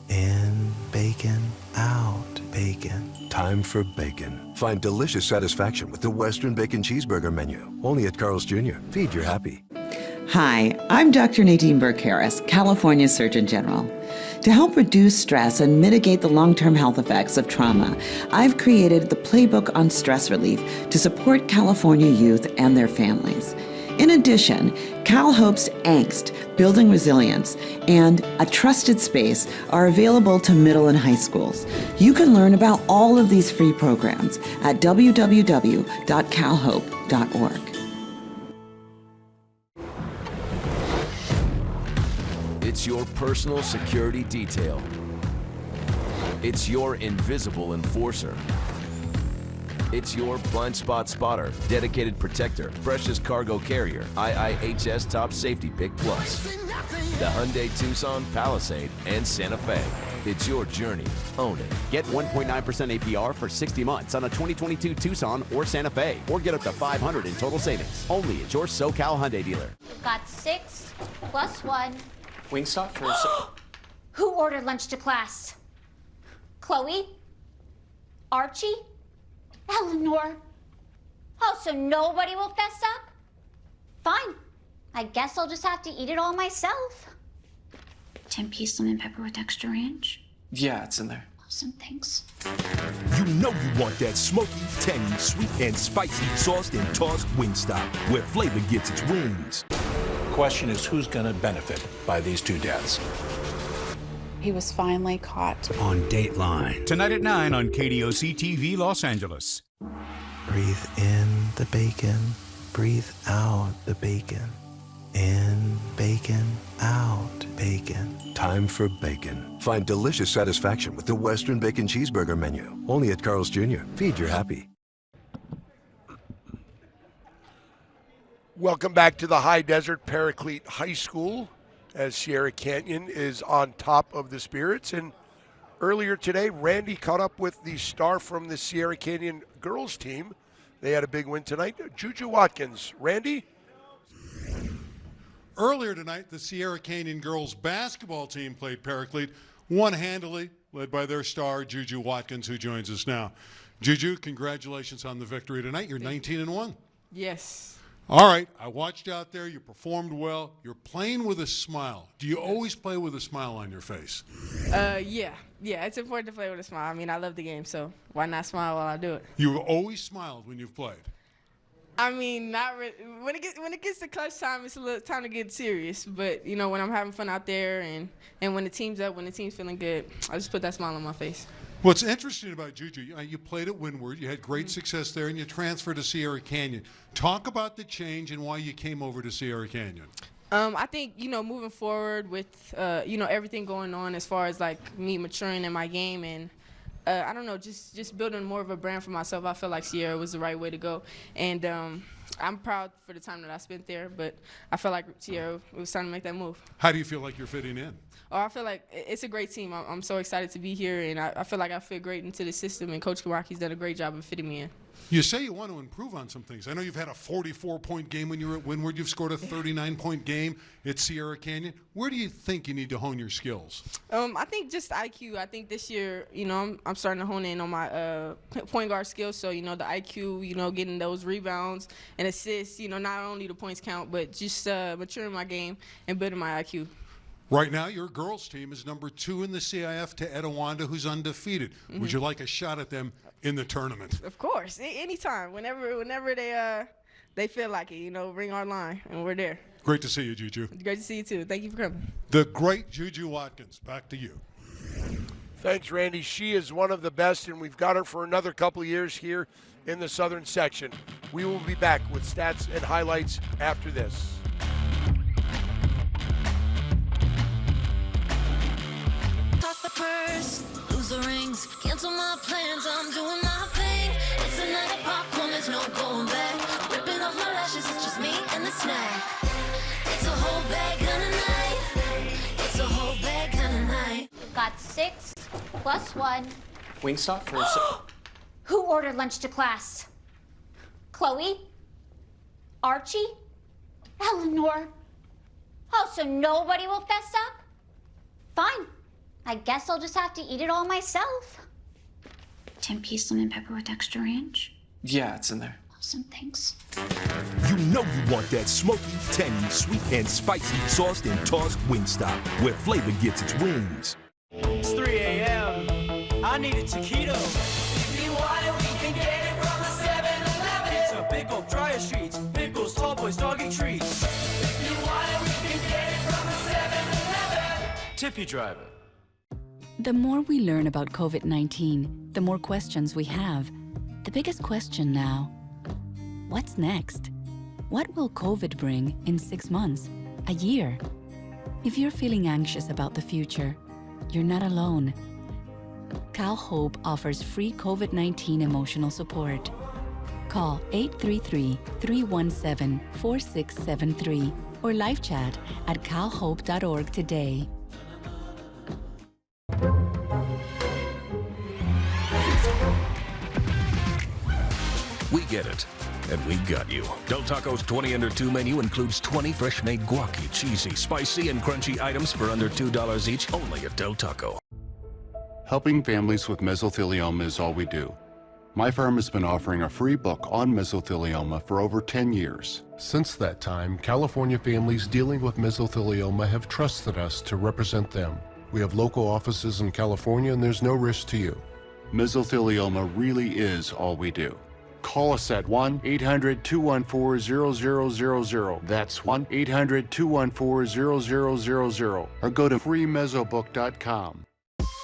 In bacon, out bacon. Time for bacon. Find delicious satisfaction with the Western Bacon Cheeseburger menu. Only at Carl's Jr. Feed your happy. Hi, I'm Dr. Nadine Burke-Harris, California Surgeon General. To help reduce stress and mitigate the long-term health effects of trauma, I've created the Playbook on Stress Relief to support California youth and their families. In addition, Cal Hope's Angst, Building Resilience, and A Trusted Space are available to middle and high schools. You can learn about all of these free programs at www.calhope.org. It's your personal security detail. It's your invisible enforcer. It's your blind spot spotter, dedicated protector, precious cargo carrier, IIHS Top Safety Pick Plus. The Hyundai Tucson, Palisade, and Santa Fe. It's your journey. Own it. Get 1.9% APR for 60 months on a 2022 Tucson or Santa Fe, or get up to $500 in total savings. Only at your SoCal Hyundai dealer. Got 6 plus 1. Wingstop for Who ordered lunch to class? Chloe? Archie? Eleanor? Oh, so nobody will fess up? Fine. I guess I'll just have to eat it all myself. 10-piece lemon pepper with extra ranch? Yeah, it's in there. Awesome, thanks. You know you want that smoky, tangy, sweet, and spicy sauced and tossed Wingstop, where flavor gets its wings. Question is, who's going to benefit by these two deaths? He was finally caught. On Dateline. Tonight at 9 on KDOC TV Los Angeles. Breathe in the bacon, breathe out the bacon. In bacon, out bacon. Time for bacon. Find delicious satisfaction with the Western Bacon Cheeseburger menu. Only at Carl's Jr. Feed your happy. Welcome back to the High Desert Paraclete High School as Sierra Canyon is on top of the Spirits. And earlier today, Randy caught up with the star from the Sierra Canyon girls team. They had a big win tonight, Juju Watkins. Randy? Earlier tonight, the Sierra Canyon girls basketball team played Paraclete, won handily, led by their star, Juju Watkins, who joins us now. Juju, congratulations on the victory tonight. You're 19-1. Yes. All right, I watched out there. You performed well. You're playing with a smile. Do you always play with a smile on your face? Yeah. It's important to play with a smile. I mean, I love the game, so why not smile while I do it? You've always smiled when you've played. I mean, not really. When it gets to clutch time, it's a little time to get serious. But you know, when I'm having fun out there, and when the team's up, when the team's feeling good, I just put that smile on my face. What's interesting about Juju, you played at Windward, you had great success there, and you transferred to Sierra Canyon. Talk about the change and why you came over to Sierra Canyon. I think, moving forward with, everything going on as far as, like, me maturing in my game and, I don't know, just building more of a brand for myself, I feel like Sierra was the right way to go. And I'm proud for the time that I spent there, but I felt like Sierra, it was time to make that move. How do you feel like you're fitting in? Oh, I feel like it's a great team. I'm so excited to be here, and I feel like I fit great into the system, and Coach Kawaki's done a great job of fitting me in. You say you want to improve on some things. I know you've had a 44-point game when you were at Windward. You've scored a 39-point game at Sierra Canyon. Where do you think you need to hone your skills? I think just IQ. I think this year, I'm starting to hone in on my point guard skills. So, the IQ, getting those rebounds and assists, not only the points count, but just maturing my game and building my IQ. Right now, your girls' team is number 2 in the CIF to Etowanda, who's undefeated. Mm-hmm. Would you like a shot at them in the tournament? Of course, anytime, whenever they feel like it, ring our line, and we're there. Great to see you, Juju. Great to see you too. Thank you for coming. The great Juju Watkins. Back to you. Thanks, Randy. She is one of the best, and we've got her for another couple of years here in the Southern section. We will be back with stats and highlights after this. Toss the purse, lose the rings, cancel my plans, I'm doing my thing. It's a night of popcorn, there's no going back. Ripping off my lashes, it's just me and the snack. It's a whole bag kind of night. It's a whole bag kind of night. We've got 6 plus 1. Wingstop for... Who ordered lunch to class? Chloe? Archie? Eleanor? Oh, so nobody will fess up? Fine. I guess I'll just have to eat it all myself. 10-piece lemon pepper with extra ranch. Yeah, it's in there. Awesome, thanks. You know you want that smoky, tangy, sweet, and spicy sauced and tossed Wingstop, where flavor gets its wings. It's 3 a.m. I need a taquito. If you want it, we can get it from the 7-Eleven. It's a big old dryer sheets, pickles, tall boys, doggy treats. If you want it, we can get it from the 7-Eleven. Tippy driver. The more we learn about COVID-19, the more questions we have. The biggest question now, what's next? What will COVID bring in 6 months, a year? If you're feeling anxious about the future, you're not alone. Cal Hope offers free COVID-19 emotional support. Call 833-317-4673 or live chat at calhope.org today. We get it, and we got you. Del Taco's 20 Under 2 menu includes 20 fresh-made guaci, cheesy, spicy, and crunchy items for under $2 each, only at Del Taco. Helping families with mesothelioma is all we do. My firm has been offering a free book on mesothelioma for over 10 years. Since that time, California families dealing with mesothelioma have trusted us to represent them. We have local offices in California, and there's no risk to you. Mesothelioma really is all we do. Call us at 1-800-214-0000. That's 1-800-214-0000. Or go to freemesobook.com.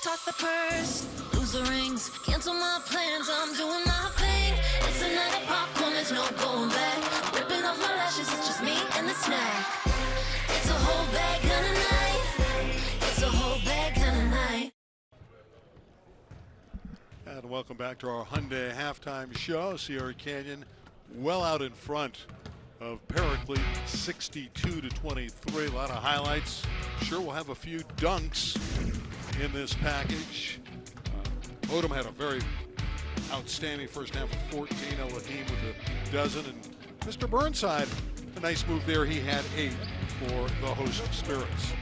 Toss the purse, lose the rings, cancel my plans, I'm doing my thing. It's a night of popcorn, there's no going back. Ripping off my lashes, it's just me and the snack. It's a whole bag kind of night. It's a whole bag kind of night. And welcome back to our Hyundai halftime show. Sierra Canyon well out in front of Paraclete, 62-23. A lot of highlights. Sure, we'll have a few dunks in this package. Odom had a very outstanding first half with 14. Elohim with a dozen. And Mr. Burnside, a nice move there. He had 8 for the host Spirits.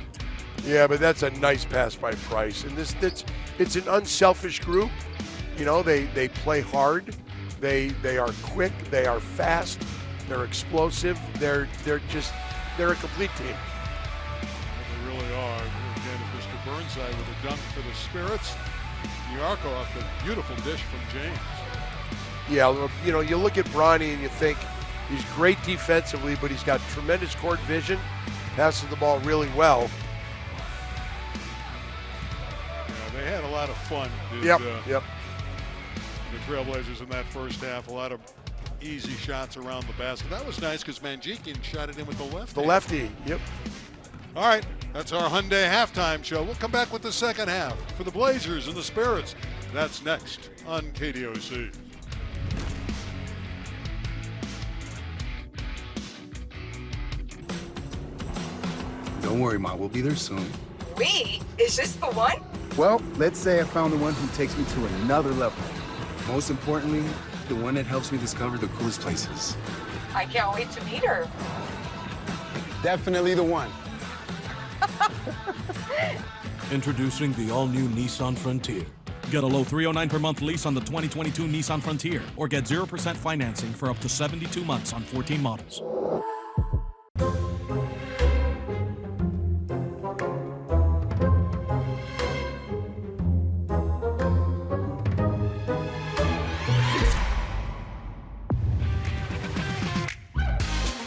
Yeah, but that's a nice pass by Price. And it's an unselfish group. You know, they play hard. They are quick. They are fast. They're explosive. They're a complete team. They really are. Again, Mr. Burnside with a dunk for the Spirits. Yarko off the beautiful dish from James. Yeah, you know, you look at Bronny and you think he's great defensively, but he's got tremendous court vision, passes the ball really well. Yeah, they had a lot of fun. Yep. The Trailblazers in that first half, a lot of easy shots around the basket. That was nice because Manjikian shot it in with the left. The lefty, yep. All right, that's our Hyundai halftime show. We'll come back with the second half for the Blazers and the Spirits. That's next on KDOC. Don't worry, Ma. We'll be there soon. We? Is this the one? Well, let's say I found the one who takes me to another level. Most importantly, the one that helps me discover the coolest places. I can't wait to meet her. Definitely the one. Introducing the all-new Nissan Frontier. Get a low $309 per month lease on the 2022 Nissan Frontier, or get 0% financing for up to 72 months on 14 models.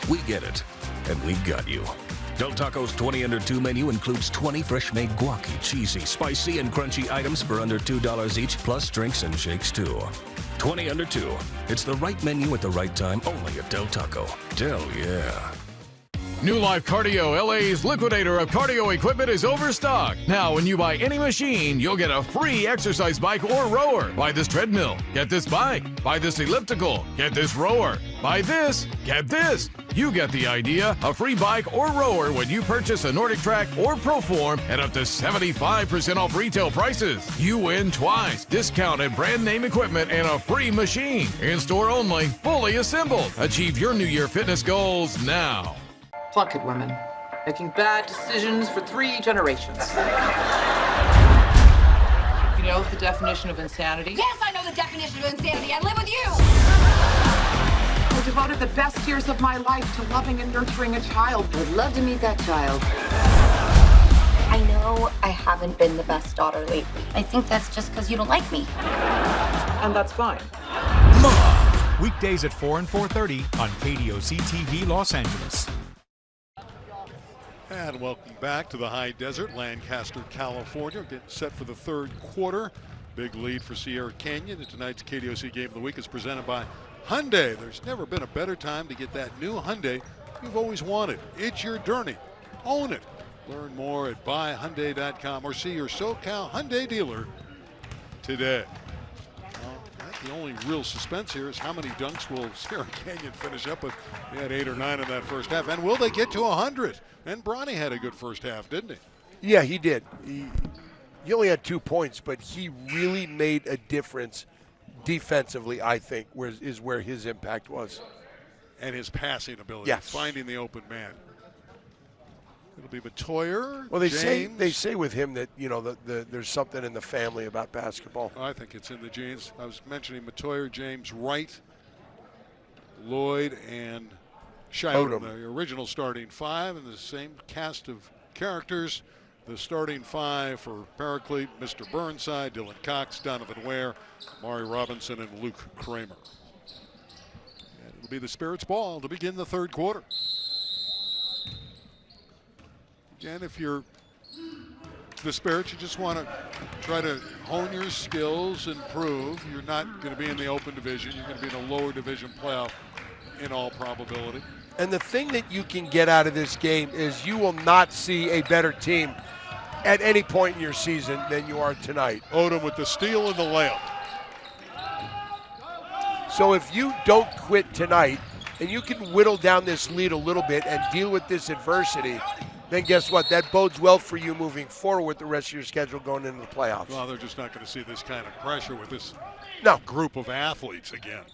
We get it, and we got you. Del Taco's 20 under 2 menu includes 20 fresh-made guaci, cheesy, spicy, and crunchy items for under $2 each, plus drinks and shakes too. 20 under 2. It's the right menu at the right time, only at Del Taco. Del yeah. New Life Cardio LA's liquidator of cardio equipment is overstocked. Now, when you buy any machine, you'll get a free exercise bike or rower. Buy this treadmill, get this bike. Buy this elliptical, get this rower. Buy this, get this. You get the idea. A free bike or rower when you purchase a Nordic Track or Proform at up to 75% off retail prices. You win twice. Discounted brand name equipment and a free machine. In-store only, fully assembled. Achieve your New Year fitness goals now. Pluck it, women. Making bad decisions for 3 generations. You know the definition of insanity? Yes, I know the definition of insanity. I live with you. I devoted the best years of my life to loving and nurturing a child. I would love to meet that child. I know I haven't been the best daughter lately. I think that's just because you don't like me. And that's fine. Mom! Weekdays at 4 and 4:30 on KDOC TV Los Angeles. And welcome back to the high desert, Lancaster, California. Getting set for the third quarter. Big lead for Sierra Canyon. And tonight's KDOC Game of the Week is presented by Hyundai. There's never been a better time to get that new Hyundai you've always wanted. It's your journey. Own it. Learn more at buyhyundai.com or see your SoCal Hyundai dealer today. The only real suspense here is how many dunks will Sierra Canyon finish up with. He had 8 or 9 in that first half. And will they get to 100? And Bronny had a good first half, didn't he? Yeah, he did. He only had 2 points, but he really made a difference defensively, I think, is where his impact was. And his passing ability, yes. Finding the open man. It'll be Matoyer. Well, they James. say with him that there's something in the family about basketball. I think it's in the genes. I was mentioning Matoyer, James, Wright, Lloyd, and Odom, the original starting 5, and the same cast of characters. The starting 5 for Paraclete: Mr. Burnside, Dylan Cox, Donovan Ware, Mari Robinson, and Luke Kramer. And it'll be the Spirits' ball to begin the third quarter. Again, if you're the Spirits, you just want to try to hone your skills, improve. You're not going to be in the open division. You're going to be in a lower division playoff in all probability. And the thing that you can get out of this game is you will not see a better team at any point in your season than you are tonight. Odom with the steal and the layup. So if you don't quit tonight, and you can whittle down this lead a little bit and deal with this adversity, then guess what? That bodes well for you moving forward with the rest of your schedule going into the playoffs. Well, they're just not going to see this kind of pressure with this group of athletes again.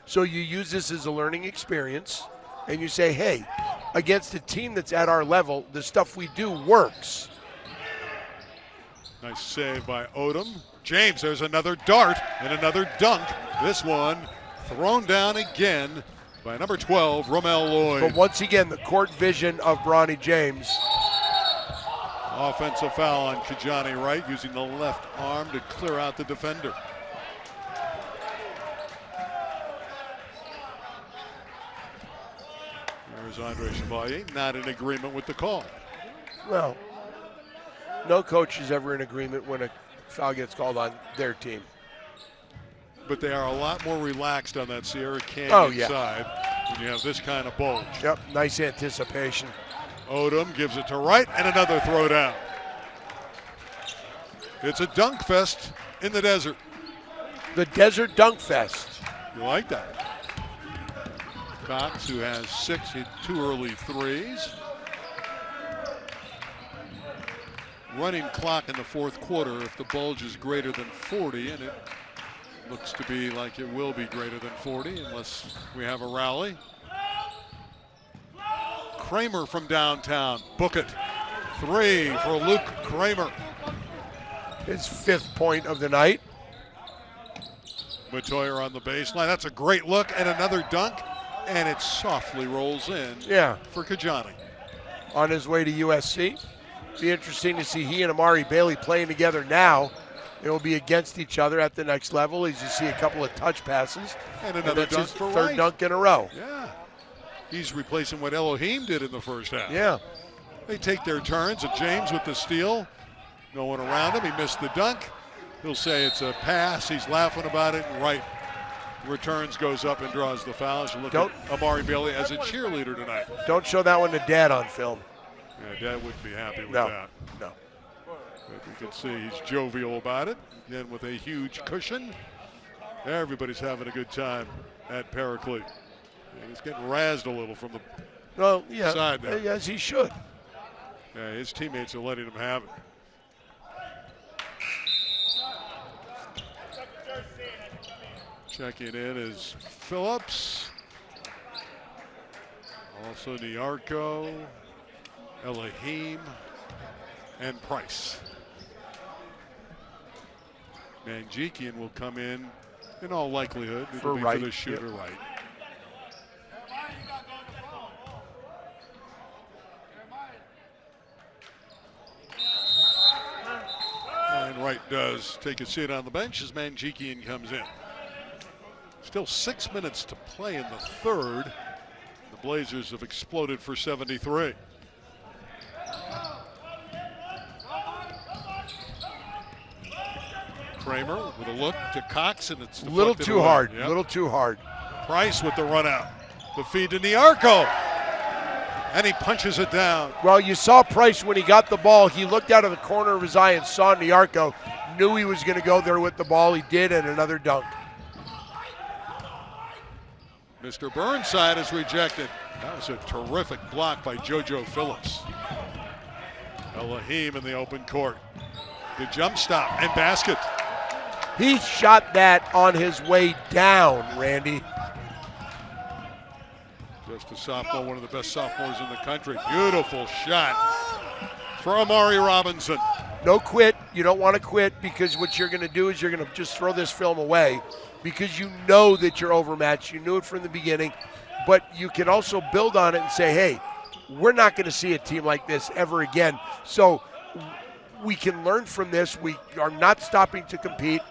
So you use this as a learning experience, and you say, hey, against a team that's at our level, the stuff we do works. Nice save by Odom. James, there's another dart and another dunk. This one thrown down again by number 12, Romel Lloyd. But once again, the court vision of Bronny James. Offensive foul on Kijani Wright, using the left arm to clear out the defender. There's Andre Chevalier, not in agreement with the call. Well, no coach is ever in agreement when a foul gets called on their team. But they are a lot more relaxed on that Sierra Canyon side when you have this kind of bulge. Yep, nice anticipation. Odom gives it to Wright, and another throw down. It's a dunk fest in the desert. The Desert Dunk Fest. You like that? Cox, who has 6, hit 2 early threes. Running clock in the fourth quarter if the bulge is greater than 40, and it looks to be like it will be greater than 40 unless we have a rally. Kramer from downtown. Book it. 3 for Luke Kramer. His 5th point of the night. Matoyer on the baseline. That's a great look, and another dunk, and it softly rolls in for Kijani. On his way to USC. Be interesting to see he and Amari Bailey playing together now. They will be against each other at the next level as you see a couple of touch passes. And another that's dunk his for third Wright. dunk in a row. Yeah. He's replacing what Elohim did in the first half. Yeah. They take their turns, and James with the steal. No one around him. He missed the dunk. He'll say it's a pass. He's laughing about it. And Wright returns, goes up, and draws the foul. As you look at Amari Bailey as a cheerleader tonight. Don't show that one to Dad on film. Yeah, Dad wouldn't be happy with No. that. No. But you can see he's jovial about it. Again, with a huge cushion. Everybody's having a good time at Paraclete. And he's getting razzed a little from the side there. As he should. Yeah, his teammates are letting him have it. Checking in is Phillips. Also Niarco, Elohim, and Price. Manjikian will come in all likelihood. It'll be Wright. for the shooter, Wright. And Wright does take a seat on the bench as Manjikian comes in. Still 6 minutes to play in the third. The Blazers have exploded for 73. Kramer with a look to Cox, and it's A little deflected too away. hard. Yep. A little too hard. Price with the run out. The feed to Niarco. And he punches it down. Well, you saw Price when he got the ball. He looked out of the corner of his eye and saw Niarco. Knew he was going to go there with the ball. He did, and another dunk. Mr. Burnside is rejected. That was a terrific block by JoJo Phillips. Elohim in the open court. The jump stop and basket. He shot that on his way down, Randy. Just a sophomore, one of the best sophomores in the country. Beautiful shot for Amari Robinson. No quit. You don't want to quit because what you're going to do is you're going to just throw this film away because you know that you're overmatched. You knew it from the beginning, but you can also build on it and say, hey, we're not going to see a team like this ever again. So we can learn from this. We are not stopping to compete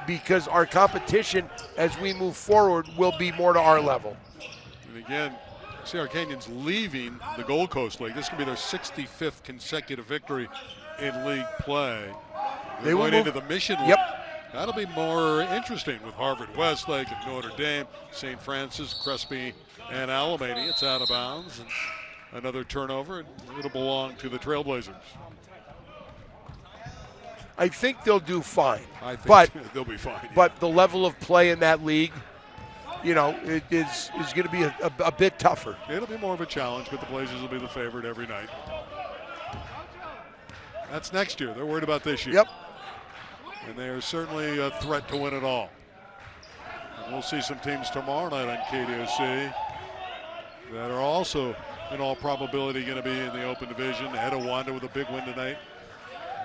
because our competition as we move forward will be more to our level. And again, Sierra Canyon's leaving the Gold Coast League. This could be their 65th consecutive victory in league play. They're going into the Mission League. Yep. That'll be more interesting with Harvard Westlake and Notre Dame, St. Francis, Crespi, and Alameda. It's out of bounds. And another turnover, and it'll belong to the Trailblazers. I think they'll do fine. I think they'll be fine. Yeah. But the level of play in that league it is going to be a bit tougher. It'll be more of a challenge, but the Blazers will be the favorite every night. That's next year. They're worried about this year. Yep. And they are certainly a threat to win it all. And we'll see some teams tomorrow night on KDOC that are also, in all probability, going to be in the Open Division. Etowanda with a big win tonight.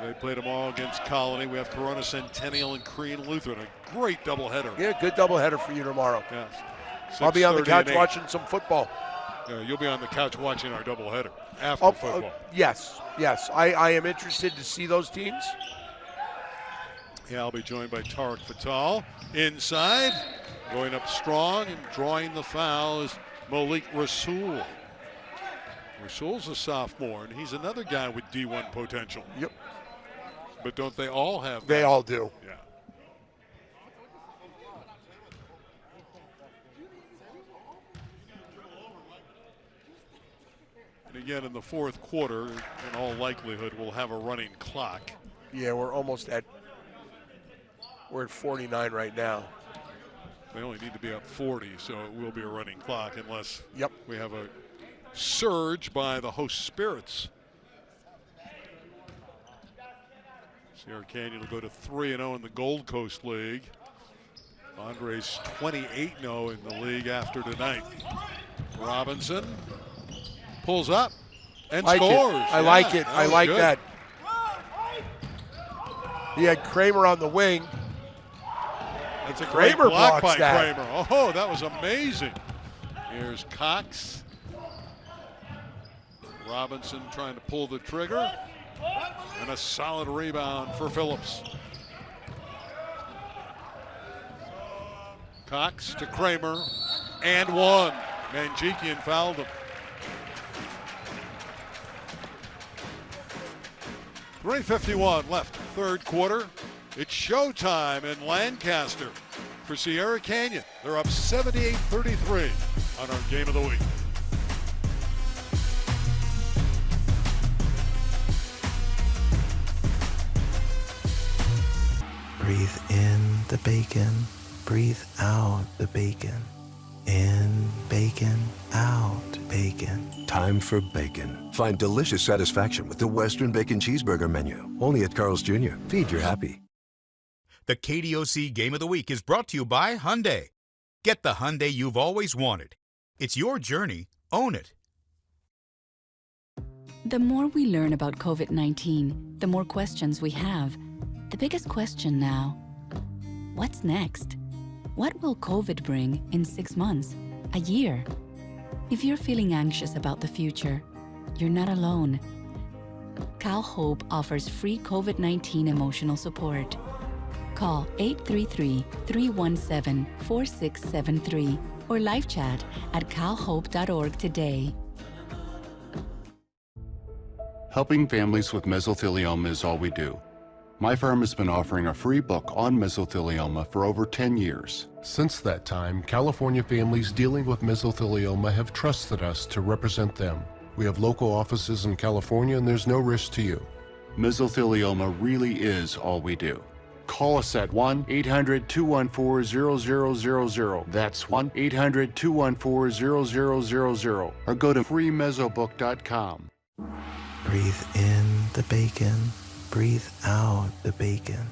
They play tomorrow against Colony. We have Corona Centennial and Crean Lutheran. A great doubleheader. Yeah, good doubleheader for you tomorrow. Yes. I'll be on the couch watching some football. You'll be on the couch watching our doubleheader after football. Yes. I am interested to see those teams. Yeah, I'll be joined by Tariq Fatal. Inside, going up strong and drawing the foul is Malik Rasul. Rasul's a sophomore, and he's another guy with D1 potential. Yep. But don't they all have that? They all do. Yeah. And again, in the fourth quarter, in all likelihood, we'll have a running clock. Yeah, we're at 49 right now. They only need to be up 40, so it will be a running clock unless Yep. we have a surge by the host Spirits. Sierra Canyon will go to 3-0 in the Gold Coast League. Andre's 28-0 in the league after tonight. Robinson pulls up and scores. I like it. I like that. He had Kramer on the wing. That's a Kramer great block blocks by that. Kramer. Oh, that was amazing. Here's Cox. Robinson trying to pull the trigger. And a solid rebound for Phillips. Cox to Kramer. And one. Manjikian fouled him. 3:51 left, third quarter. It's showtime in Lancaster for Sierra Canyon. They're up 78-33 on our Game of the Week. Breathe in the bacon, breathe out the bacon. In bacon, out bacon. Time for bacon. Find delicious satisfaction with the Western Bacon Cheeseburger menu. Only at Carl's Jr. Feed your happy. The KDOC Game of the Week is brought to you by Hyundai. Get the Hyundai you've always wanted. It's your journey. Own it. The more we learn about COVID-19, the more questions we have. The biggest question now, what's next? What will COVID bring in 6 months, a year? If you're feeling anxious about the future, you're not alone. Cal Hope offers free COVID-19 emotional support. Call 833-317-4673 or live chat at calhope.org today. Helping families with mesothelioma is all we do. My firm has been offering a free book on mesothelioma for over 10 years. Since that time, California families dealing with mesothelioma have trusted us to represent them. We have local offices in California and there's no risk to you. Mesothelioma really is all we do. Call us at 1-800-214-0000. That's 1-800-214-0000. Or go to freemesobook.com. Breathe in the bacon, breathe out the bacon.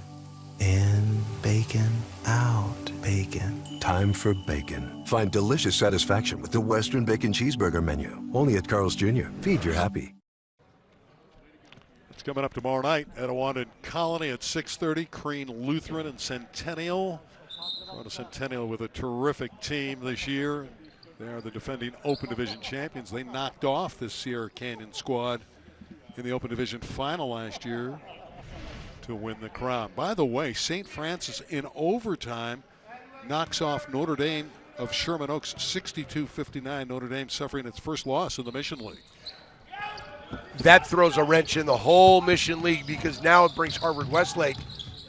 In bacon, out bacon. Time for bacon. Find delicious satisfaction with the Western Bacon Cheeseburger menu. Only at Carl's Jr. Feed your happy. It's coming up tomorrow night. Etowanda and Colony at 6:30. Crean Lutheran and Centennial. Centennial with a terrific team this year. They are the defending Open Division champions. They knocked off this Sierra Canyon squad in the Open Division final last year to win the crown. By the way, St. Francis in overtime knocks off Notre Dame of Sherman Oaks 62-59. Notre Dame suffering its first loss in the Mission League. That throws a wrench in the whole Mission League because now it brings Harvard Westlake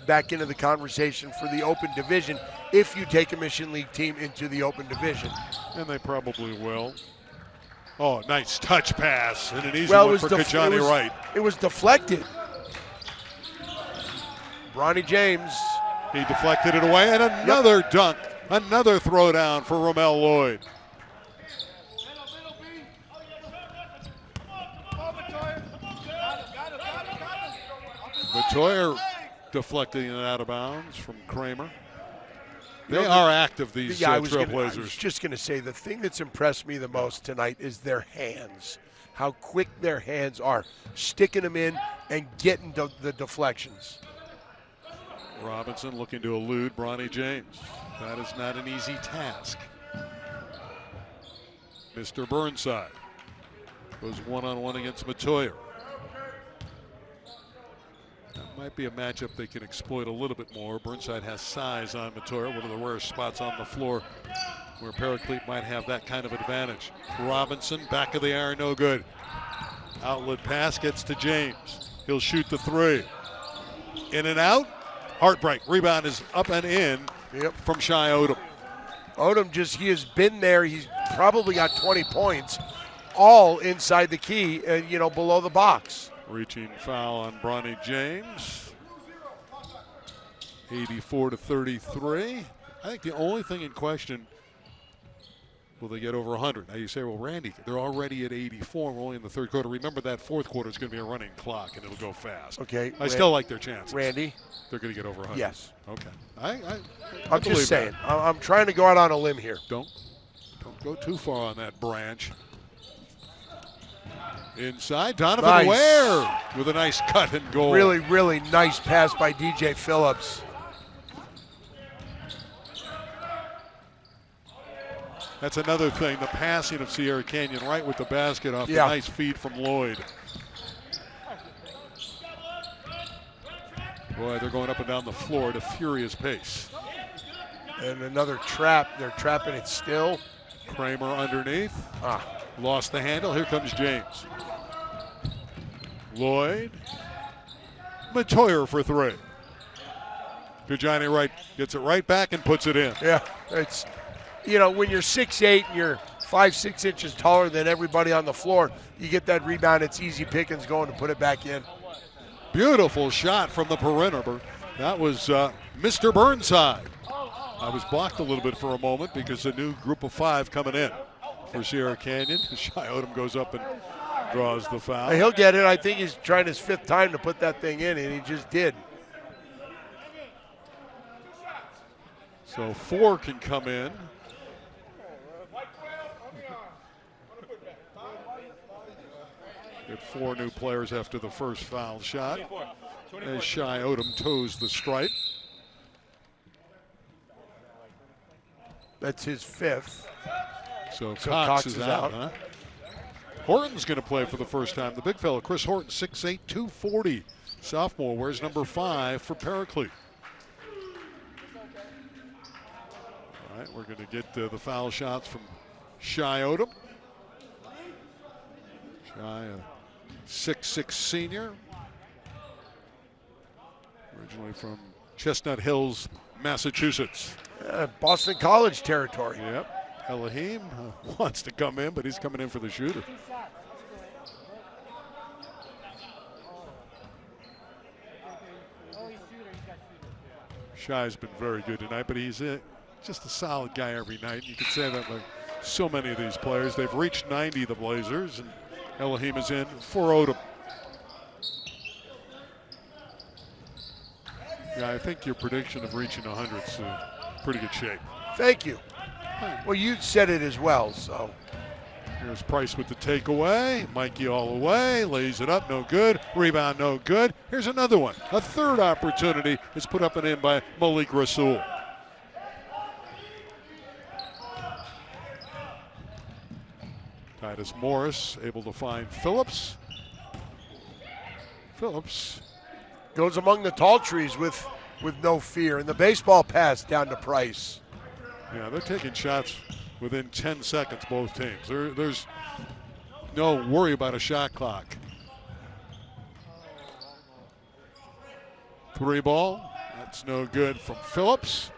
back into the conversation for the Open Division if you take a Mission League team into the Open Division. And they probably will. Oh, nice touch pass and an easy one for Kajani Wright. It was deflected. Bronny James. He deflected it away and another dunk Another throwdown for Ramel Lloyd. Matoyer deflecting it out of bounds from Kramer. They are active, these Trailblazers. I was just going to say, the thing that's impressed me the most tonight is their hands. How quick their hands are, sticking them in and getting the deflections. Robinson looking to elude Bronny James. That is not an easy task. Mr. Burnside goes one-on-one against Matoyer. That might be a matchup they can exploit a little bit more. Burnside has size on Matoyer, one of the rare spots on the floor where Paraclete might have that kind of advantage. Robinson, back of the iron, no good. Outlet pass gets to James. He'll shoot the three. In and out. Heartbreak. Rebound is up and in from Shai Odom. Odom he has been there. He's probably got 20 points, all inside the key, below the box. Reaching foul on Bronny James. 84-33. I think the only thing in question, will they get over 100? Now you say, well, Randy, they're already at 84. We're only in the third quarter. Remember that fourth quarter is going to be a running clock, and it'll go fast. Okay. I still like their chances. Randy? They're going to get over 100. Yes. Okay. I'm just saying. I'm trying to go out on a limb here. Don't go too far on that branch. Inside, Donovan Ware with a nice cut and goal. Really, really nice pass by DJ Phillips. That's another thing, the passing of Sierra Canyon right with the basket off the nice feed from Lloyd. Boy, they're going up and down the floor at a furious pace. And another trap. They're trapping it still. Kramer underneath. Lost the handle. Here comes James. Lloyd. Matoyer for three. Gajani Wright gets it right back and puts it in. Yeah, it's, when you're 6'8" and you're 5-6 inches taller than everybody on the floor, you get that rebound. It's easy pickings going to put it back in. Beautiful shot from the perimeter. That was Mr. Burnside. I was blocked a little bit for a moment because a new group of five coming in for Sierra Canyon. Shai Odom goes up and draws the foul. He'll get it. I think he's trying his fifth time to put that thing in, and he just did. So four can come in. Get four new players after the first foul shot. As Shai Odom toes the stripe. That's his fifth. So Cox is out. Huh? Horton's going to play for the first time. The big fella, Chris Horton, 6'8", 240. Sophomore, wears number 5 for Paraclete. All right, we're going to get the foul shots from Shai Odom. Shai, a 6'6" senior. Originally from Chestnut Hills, Massachusetts. Boston College territory. Yep. Elohim wants to come in, but he's coming in for the shooter. Shai's been very good tonight, but he's just a solid guy every night. You can say that like so many of these players. They've reached 90, the Blazers, and Elohim is in for Odom. Yeah, I think your prediction of reaching 100 is pretty good shape. Thank you. Well, you said it as well, so. Here's Price with the takeaway. Mikey all the way, lays it up, no good. Rebound, no good. Here's another one. A third opportunity is put up and in by Malik Rasul. Titus Morris able to find Phillips. Phillips goes among the tall trees with no fear. And the baseball pass down to Price. Yeah, they're taking shots within 10 seconds, both teams. There's no worry about a shot clock. 3 ball. That's no good from Phillips.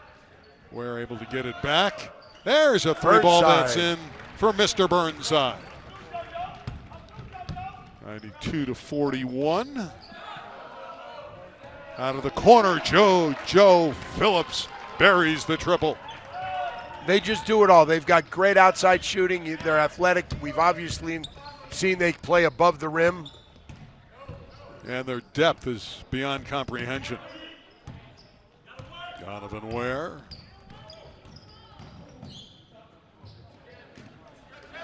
We're able to get it back. There's a 3 ball that's in for Mr. Burnside. 92-41. Out of the corner, Joe Phillips buries the triple. They just do it all. They've got great outside shooting. They're athletic. We've obviously seen they play above the rim. And their depth is beyond comprehension. Donovan Ware.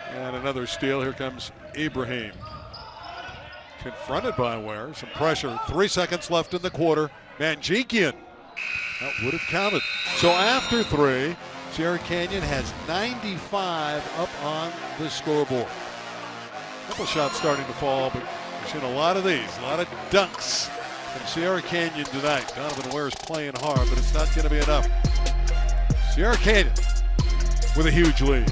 And another steal. Here comes Ibrahim. Confronted by Ware. Some pressure. 3 seconds left in the quarter. Manjikian. That would have counted. So after 3, Sierra Canyon has 95 up on the scoreboard. A couple shots starting to fall, but we've seen a lot of these. A lot of dunks from Sierra Canyon tonight. Donovan Ware is playing hard, but it's not going to be enough. Sierra Canyon with a huge lead.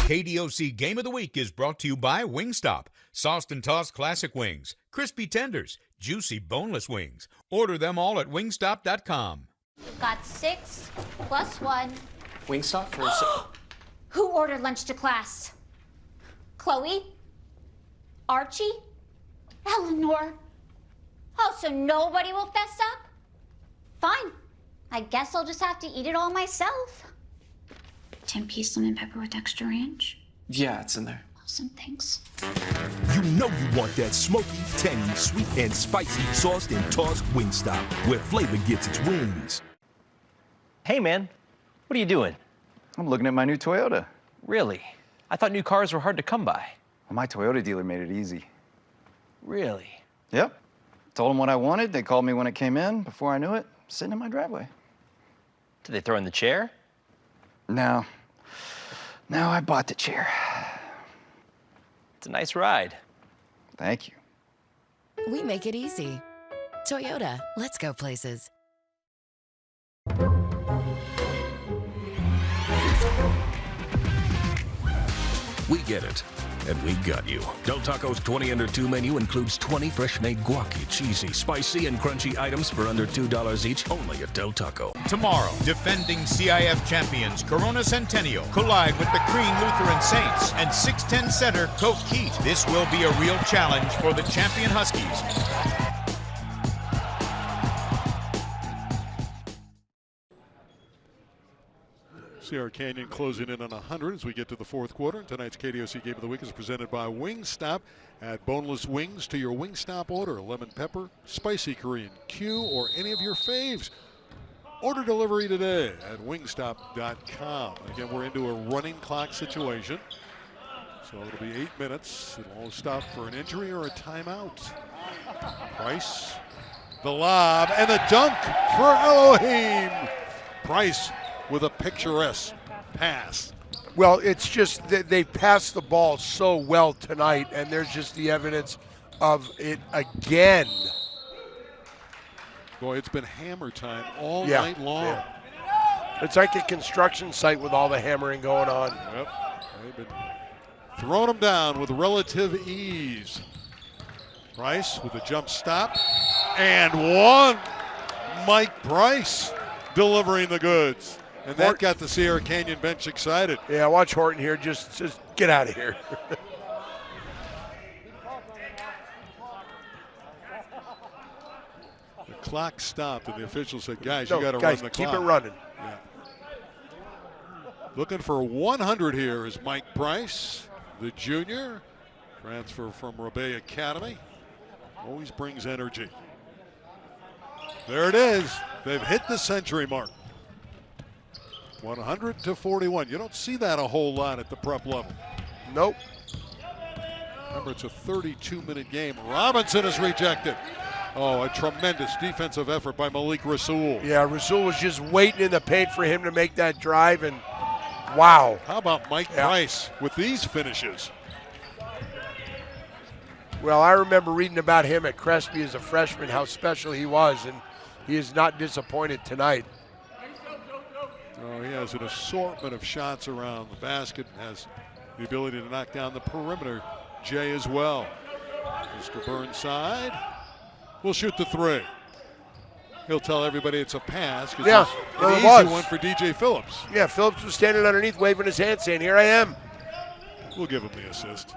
KDOC Game of the Week is brought to you by Wingstop. Sauced and tossed classic wings, crispy tenders, juicy boneless wings. Order them all at wingstop.com. We've got 6 plus 1. Wingstop for Who ordered lunch to class? Chloe? Archie? Eleanor? Oh, so nobody will fess up? Fine. I guess I'll just have to eat it all myself. 10-piece lemon pepper with extra ranch. Yeah, it's in there. Awesome, thanks. You know you want that smoky, tangy, sweet, and spicy sauced and tossed Wingstop, where flavor gets its wings. Hey, man. What are you doing? I'm looking at my new Toyota. Really? I thought new cars were hard to come by. Well, my Toyota dealer made it easy. Really? Yep. Told them what I wanted. They called me when it came in. Before I knew it, sitting in my driveway. Did they throw in the chair? No. No, I bought the chair. It's a nice ride. Thank you. We make it easy. Toyota, let's go places. We get it, and we got you. Del Taco's 20 under 2 menu includes 20 fresh-made guaci, cheesy, spicy, and crunchy items for under $2 each, only at Del Taco. Tomorrow, defending CIF champions Corona Centennial collide with the Crean Lutheran Saints and 6'10 center Coke Keat. This will be a real challenge for the champion Huskies. Sierra Canyon closing in on 100 as we get to the fourth quarter. And tonight's KDOC Game of the Week is presented by Wingstop. Add boneless wings to your Wingstop order. Lemon pepper, spicy Korean Q, or any of your faves. Order delivery today at wingstop.com. Again, we're into a running clock situation. So it'll be 8 minutes. It'll all stop for an injury or a timeout. Price, the lob, and the dunk for Elohim. Price with a picturesque pass. Well, it's just that they passed the ball so well tonight, and there's just the evidence of it again. Boy, it's been hammer time all night long. Yeah. It's like a construction site with all the hammering going on. Yep. They've been throwing them down with relative ease. Price with a jump stop. And one. Mike Price delivering the goods. And that got the Sierra Canyon bench excited. Yeah, watch Horton here. Just get out of here. The clock stopped, and the official said, guys, you got to run the clock. Keep it running. Yeah. Looking for 100 here is Mike Price, the junior. Transfer from Rebay Academy. Always brings energy. There it is. They've hit the century mark. 100-41. You don't see that a whole lot at the prep level. Nope. Remember, it's a 32-minute game. Robinson is rejected. Oh, a tremendous defensive effort by Malik Rasul. Yeah, Rasul was just waiting in the paint for him to make that drive, and wow. How about Mike Price with these finishes? Well, I remember reading about him at Crespi as a freshman, how special he was, and he is not disappointed tonight. Oh, he has an assortment of shots around the basket and has the ability to knock down the perimeter, Jay, as well. Mr. Burnside will shoot the three. He'll tell everybody it's a pass because it's an easy one for DJ Phillips. Yeah, Phillips was standing underneath waving his hand saying, here I am. We'll give him the assist.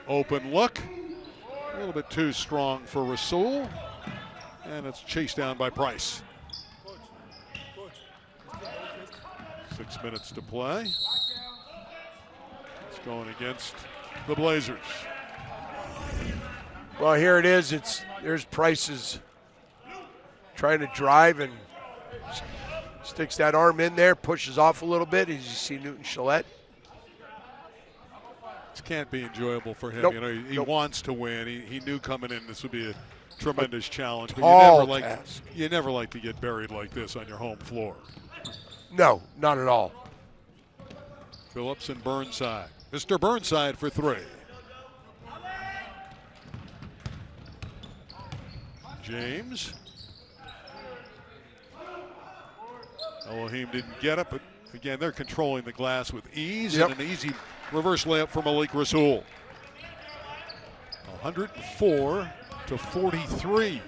Open look. A little bit too strong for Rasul. And it's chased down by Price. 6 minutes to play. It's going against the Blazers. Well, here it is. There's Price's trying to drive and sticks that arm in there, pushes off a little bit. As you see Newton Gillette. This can't be enjoyable for him. Nope. You know, he wants to win. He knew coming in this would be a tremendous challenge. But you never like to get buried like this on your home floor. No, not at all. Phillips and Burnside. Mr. Burnside for 3. James. Elohim didn't get it, but again, they're controlling the glass with ease. Yep. And an easy reverse layup for Malik Rasul. 104-43.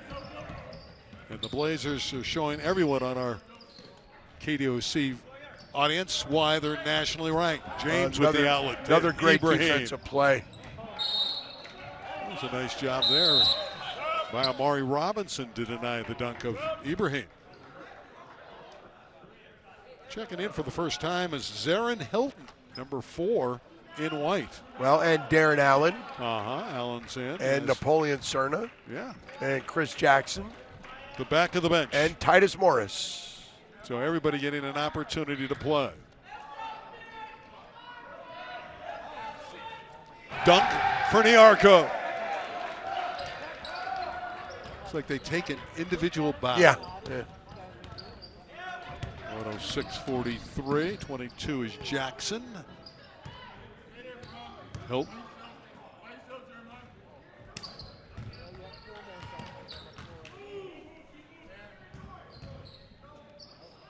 And the Blazers are showing everyone on our KDOC audience why they're nationally ranked. James with the outlet. Another great Ibrahim. defensive play. That was a nice job there by Amari Robinson to deny the dunk of Ibrahim. Checking in for the first time is Zarin Hilton, number 4 in white. Well, and Darren Allen. Allen's in. And Napoleon Cerna. Yeah. And Chris Jackson. The back of the bench. And Titus Morris. So everybody getting an opportunity to play. Dunk for Niarco. It's like they take an individual bow. Yeah. 106-43. 22 is Jackson. Hilton.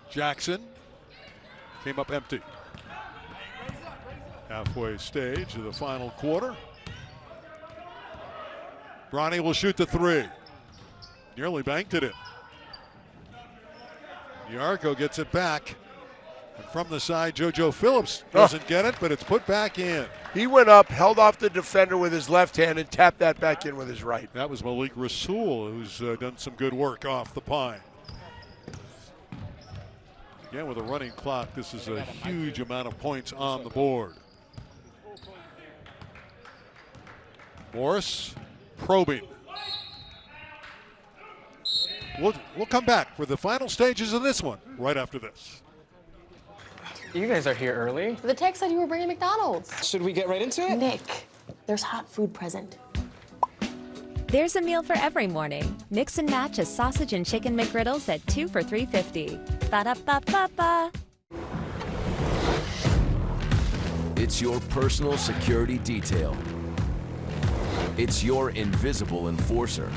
Jackson came up empty. Halfway stage of the final quarter. Bronny will shoot the 3. Nearly banked it in. Niarco gets it back. And from the side, JoJo Phillips doesn't get it, but it's put back in. He went up, held off the defender with his left hand, and tapped that back in with his right. That was Malik Rasul, who's done some good work off the pine. Again, with a running clock, this is a huge amount of points on the board. Morris probing. We'll come back for the final stages of this one right after this. You guys are here early. The text said you were bringing McDonald's. Should we get right into it? Nick, there's hot food present. There's a meal for every morning. Mix and match a sausage and chicken McGriddles at 2 for $3.50. Ba-da-ba-ba-ba. It's your personal security detail. It's your invisible enforcer.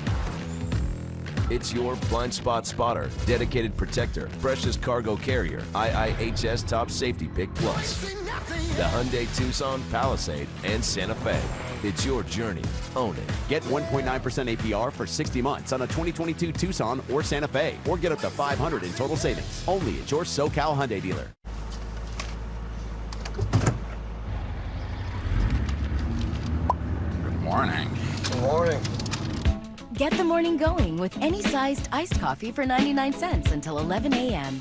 It's your blind spot spotter, dedicated protector, precious cargo carrier, IIHS Top Safety Pick Plus. The Hyundai Tucson, Palisade, and Santa Fe. It's your journey. Own it. Get 1.9% APR for 60 months on a 2022 Tucson or Santa Fe, or get up to $500 in total savings. Only at your SoCal Hyundai dealer. Good morning. Good morning. Get the morning going with any sized iced coffee for 99 cents until 11 a.m.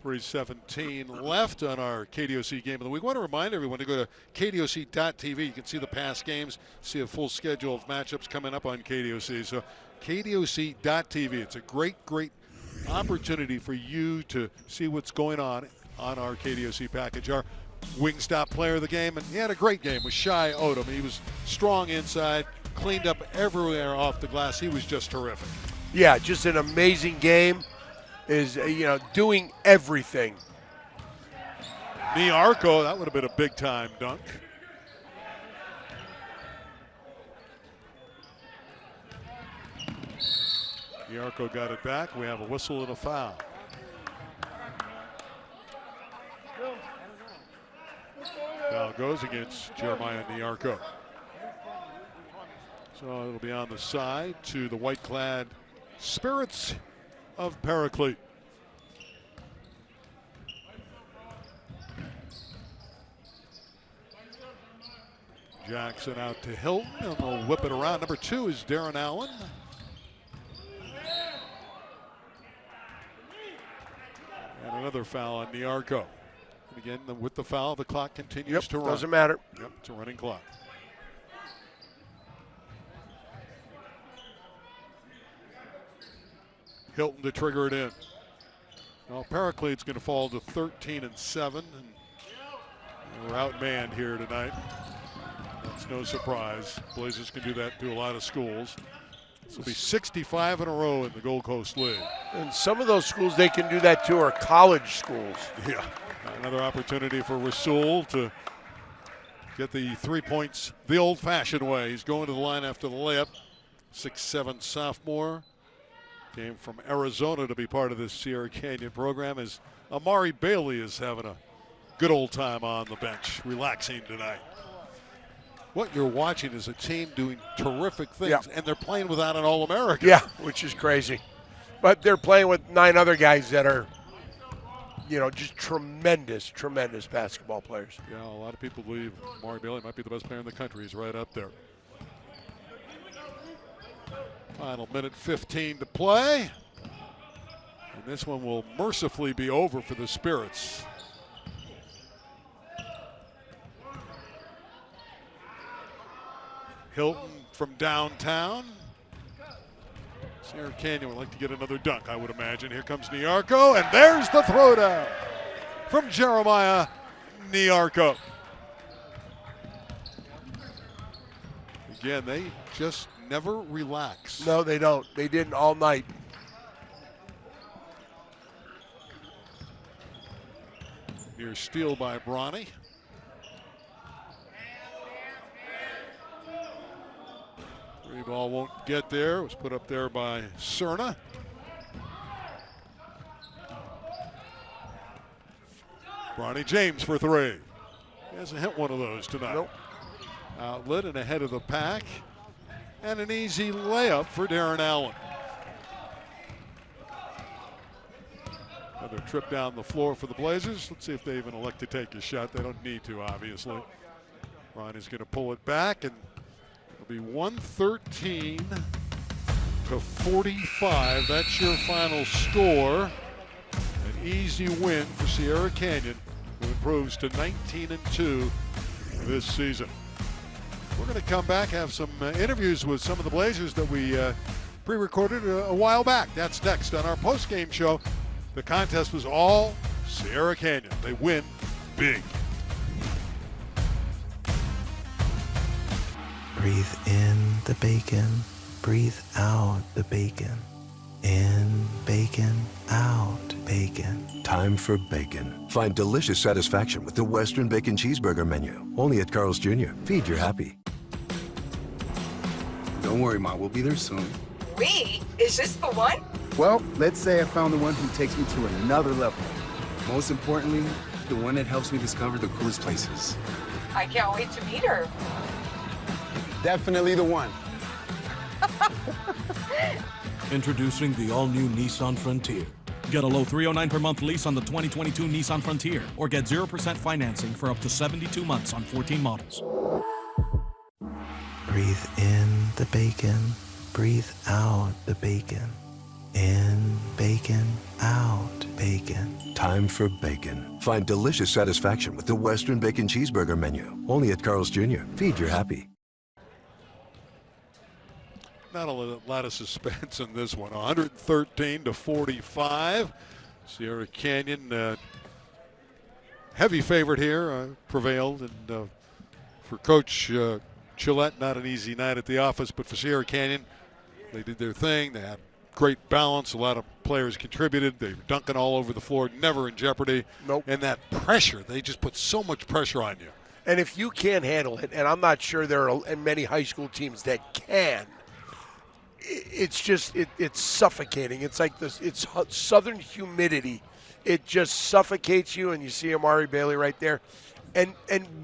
3:17 left on our KDOC Game of the Week. I want to remind everyone to go to KDOC.tv. You can see the past games, see a full schedule of matchups coming up on KDOC. So KDOC.tv. It's a great opportunity for you to see what's going on our KDOC package. Our Wingstop player of the game, and he had a great game with Shai Odom. He was strong inside, cleaned up everywhere off the glass. He was just terrific. Yeah, just an amazing game. Is doing everything. Niarco, that would have been a big time dunk. Niarco got it back. We have a whistle and a foul. Foul goes against Jeremiah Niarco. So it'll be on the side to the white-clad Spirits of Paraclete. Jackson out to Hilton, and they'll whip it around. Number 2 is Darren Allen. And another foul on Niarco. And again, with the foul, the clock continues to run. Doesn't matter. Yep, it's a running clock. Hilton to trigger it in. Well, Paraclete's going to fall to 13-7, and we're outmanned here tonight. That's no surprise. Blazers can do that to a lot of schools. This will be 65 in a row in the Gold Coast League. And some of those schools they can do that to are college schools. Yeah. Another opportunity for Rasul to get the 3 points the old-fashioned way. He's going to the line after the layup. 6'7" sophomore. Came from Arizona to be part of this Sierra Canyon program, as Amari Bailey is having a good old time on the bench, relaxing tonight. What you're watching is a team doing terrific things, and they're playing without an All-American. Yeah, which is crazy. But they're playing with 9 other guys that are, you know, just tremendous, tremendous basketball players. Yeah, a lot of people believe Amari Bailey might be the best player in the country. He's right up there. Final minute 15 to play. And this one will mercifully be over for the Spirits. Hilton from downtown. Sierra Canyon would like to get another dunk, I would imagine. Here comes Niarco, and there's the throwdown from Jeremiah Niarco. Again, they just never relax. No, they don't. They didn't all night. Near steal by Bronny. Three ball won't get there. It was put up there by Cerna. Bronny James for 3. He hasn't hit one of those tonight. Nope. Outlet and ahead of the pack. And an easy layup for Darren Allen. Another trip down the floor for the Blazers. Let's see if they even elect to take a shot. They don't need to, obviously. Ronnie's going to pull it back, and it'll be 113 to 45. That's your final score. An easy win for Sierra Canyon, who improves to 19-2 this season. We're going to come back, have some interviews with some of the Blazers that we pre-recorded a while back. That's next on our post-game show. The contest was all Sierra Canyon. They win big. Breathe in the bacon, breathe out the bacon. In bacon, out bacon. Time for bacon. Find delicious satisfaction with the Western Bacon Cheeseburger menu. Only at Carl's Jr. Feed your happy. Don't worry, Ma. We'll be there soon. We? Is this the one? Well, let's say I found the one who takes me to another level. Most importantly, the one that helps me discover the coolest places. I can't wait to meet her. Definitely the one. Introducing the all-new Nissan Frontier. Get a low $309 per month lease on the 2022 Nissan Frontier, or get 0% financing for up to 72 months on 14 models. Breathe in the bacon, breathe out the bacon. In bacon, out bacon. Time for bacon. Find delicious satisfaction with the Western Bacon Cheeseburger menu. Only at Carl's Jr. Feed your happy. Not a lot of suspense in this one. 113 to 45. Sierra Canyon, heavy favorite here, prevailed. And for Coach Gillette, not an easy night at the office. But for Sierra Canyon, they did their thing. They had great balance. A lot of players contributed. They were dunking all over the floor, never in jeopardy. Nope. And that pressure, they just put so much pressure on you. And if you can't handle it, and I'm not sure there are many high school teams that can, it's just it's suffocating. It's like this. It's southern humidity. It just suffocates you, and you see Amari Bailey right there. And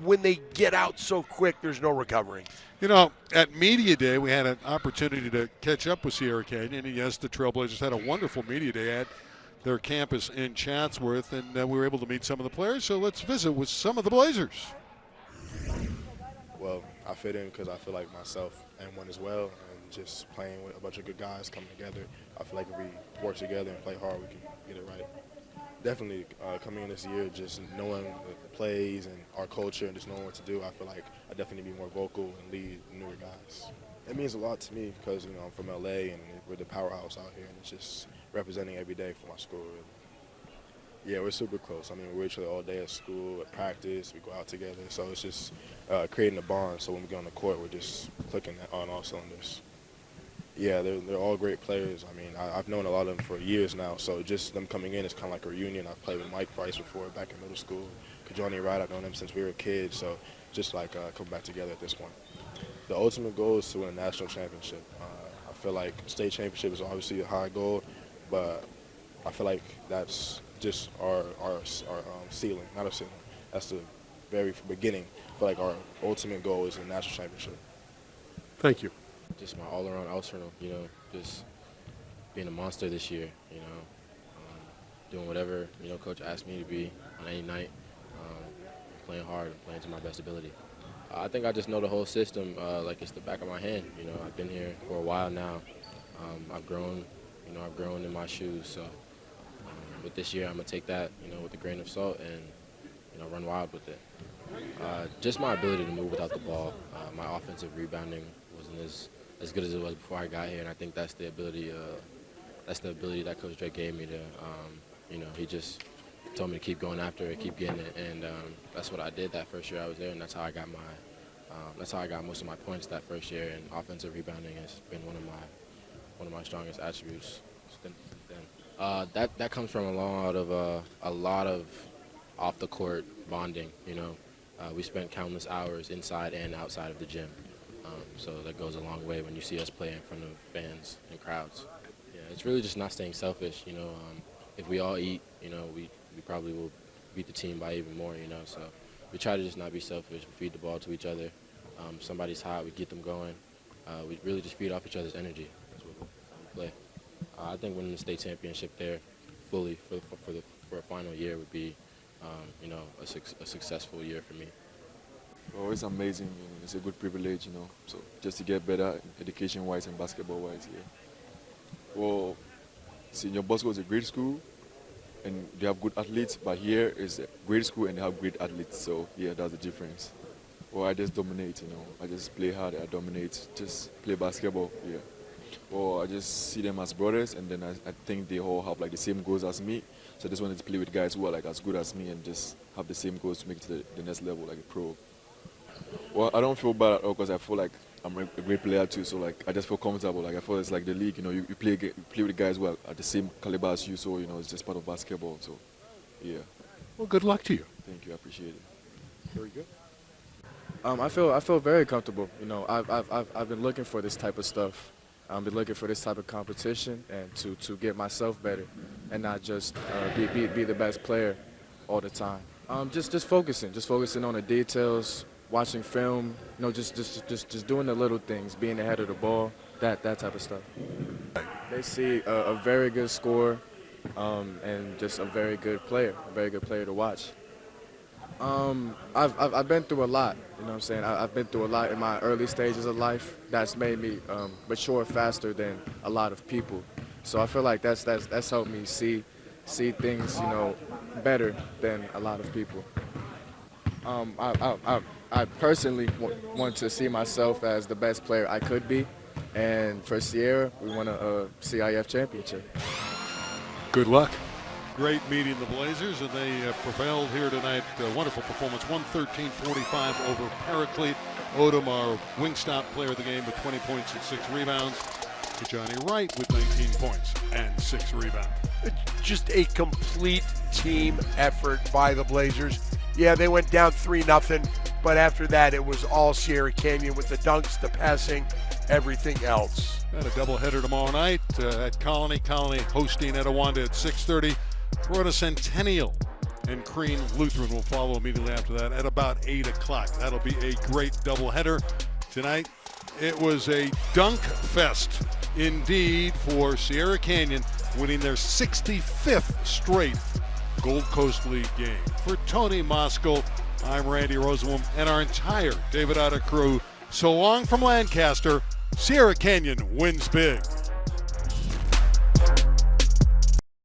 when they get out so quick, there's no recovering. You know, at Media Day, we had an opportunity to catch up with Sierra Canyon. And yes, the Trailblazers had a wonderful Media Day at their campus in Chatsworth, and we were able to meet some of the players. So let's visit with some of the Blazers. Well, I fit in because I feel like myself and one as well, and just playing with a bunch of good guys coming together. I feel like if we work together and play hard, we can get it right. Definitely coming in this year, just knowing the plays and our culture and just knowing what to do, I feel like I definitely need to be more vocal and lead newer guys. It means a lot to me because, you know, I'm from LA and we're the powerhouse out here, and it's just representing every day for my school, really. Yeah, we're super close. I mean, we're with each other all day at school, at practice, we go out together. So it's just creating a bond. So when we get on the court, we're just clicking on all cylinders. Yeah, they're all great players. I mean, I've known a lot of them for years now. So just them coming in is kind of like a reunion. I've played with Mike Price before back in middle school. Johnny Wright, I've known him since we were kids. So just like coming back together at this point. The ultimate goal is to win a national championship. I feel like state championship is obviously a high goal, but I feel like that's just our ceiling, not a ceiling. That's the very beginning. I feel like our ultimate goal is a national championship. Thank you. Just my all-around arsenal, you know, just being a monster this year, you know, doing whatever, you know, Coach asked me to be on any night, playing hard and playing to my best ability. I think I just know the whole system like it's the back of my hand. You know, I've been here for a while now. I've grown, you know, I've grown in my shoes. So with this year, I'm gonna take that, you know, with a grain of salt and, you know, run wild with it. Just my ability to move without the ball. My offensive rebounding wasn't as good as it was before I got here, and I think that's the ability that Coach Drake gave me to, you know, he just told me to keep going after it, keep getting it, and that's what I did that first year I was there, and that's how I got most of my points that first year. And offensive rebounding has been one of my strongest attributes since then. That comes from a lot of off the court bonding. You know, we spent countless hours inside and outside of the gym, so that goes a long way when you see us play in front of fans and crowds. Yeah, it's really just not staying selfish. You know, if we all eat, you know, we probably will beat the team by even more, you know. So we try to just not be selfish. We feed the ball to each other. Somebody's hot, we get them going. We really just feed off each other's energy. That's what we play. I think winning the state championship there fully for a final year would be, you know, a successful year for me. Oh, it's amazing. You know, it's a good privilege, you know. So just to get better education-wise and basketball-wise, yeah. Well, Senior Bosco is a great school, and they have good athletes, but here is a great school and they have great athletes, so yeah, that's the difference. Well, I just dominate, you know. I just play hard, I dominate, just play basketball, yeah. Well, I just see them as brothers, and then I think they all have like the same goals as me, so I just wanted to play with guys who are like as good as me and just have the same goals to make it to the next level, like a pro. Well, I don't feel bad at all because I feel like I'm a great player too, so like I just feel comfortable. Like I feel it's like the league, you know, you play with guys who are at the same caliber as you, so you know it's just part of basketball. So, yeah. Well, good luck to you. Thank you, I appreciate it. Very good. I feel very comfortable. You know, I've been looking for this type of stuff. I've been looking for this type of competition and to get myself better, and not just be the best player all the time. Just focusing on the details. Watching film, you know, just doing the little things, being ahead of the ball, that type of stuff. They see a very good scorer and just a very good player to watch. I've been through a lot, you know what I'm saying? I've been through a lot in my early stages of life that's made me mature faster than a lot of people. So I feel like that's helped me see things, you know, better than a lot of people. I personally want to see myself as the best player I could be, and for Sierra, we want a CIF championship. Good luck. Great meeting the Blazers, and they prevailed here tonight. Wonderful performance, 113-45 over Paraclete. Odom, our Wingstop player of the game, with 20 points and 6 rebounds. Johnny Wright with 19 points and 6 rebounds. Just a complete team effort by the Blazers. Yeah, they went down 3-0, but after that, it was all Sierra Canyon with the dunks, the passing, everything else. And a doubleheader tomorrow night at Colony. Colony hosting Etiwanda at 6:30. Florida Centennial and Crean Lutheran will follow immediately after that at about 8 o'clock. That'll be a great doubleheader tonight. It was a dunk fest indeed for Sierra Canyon, winning their 65th straight Gold Coast League game. For Tony Moskal, I'm Randy Rosenblum and our entire David Otta crew. So long from Lancaster. Sierra Canyon wins big.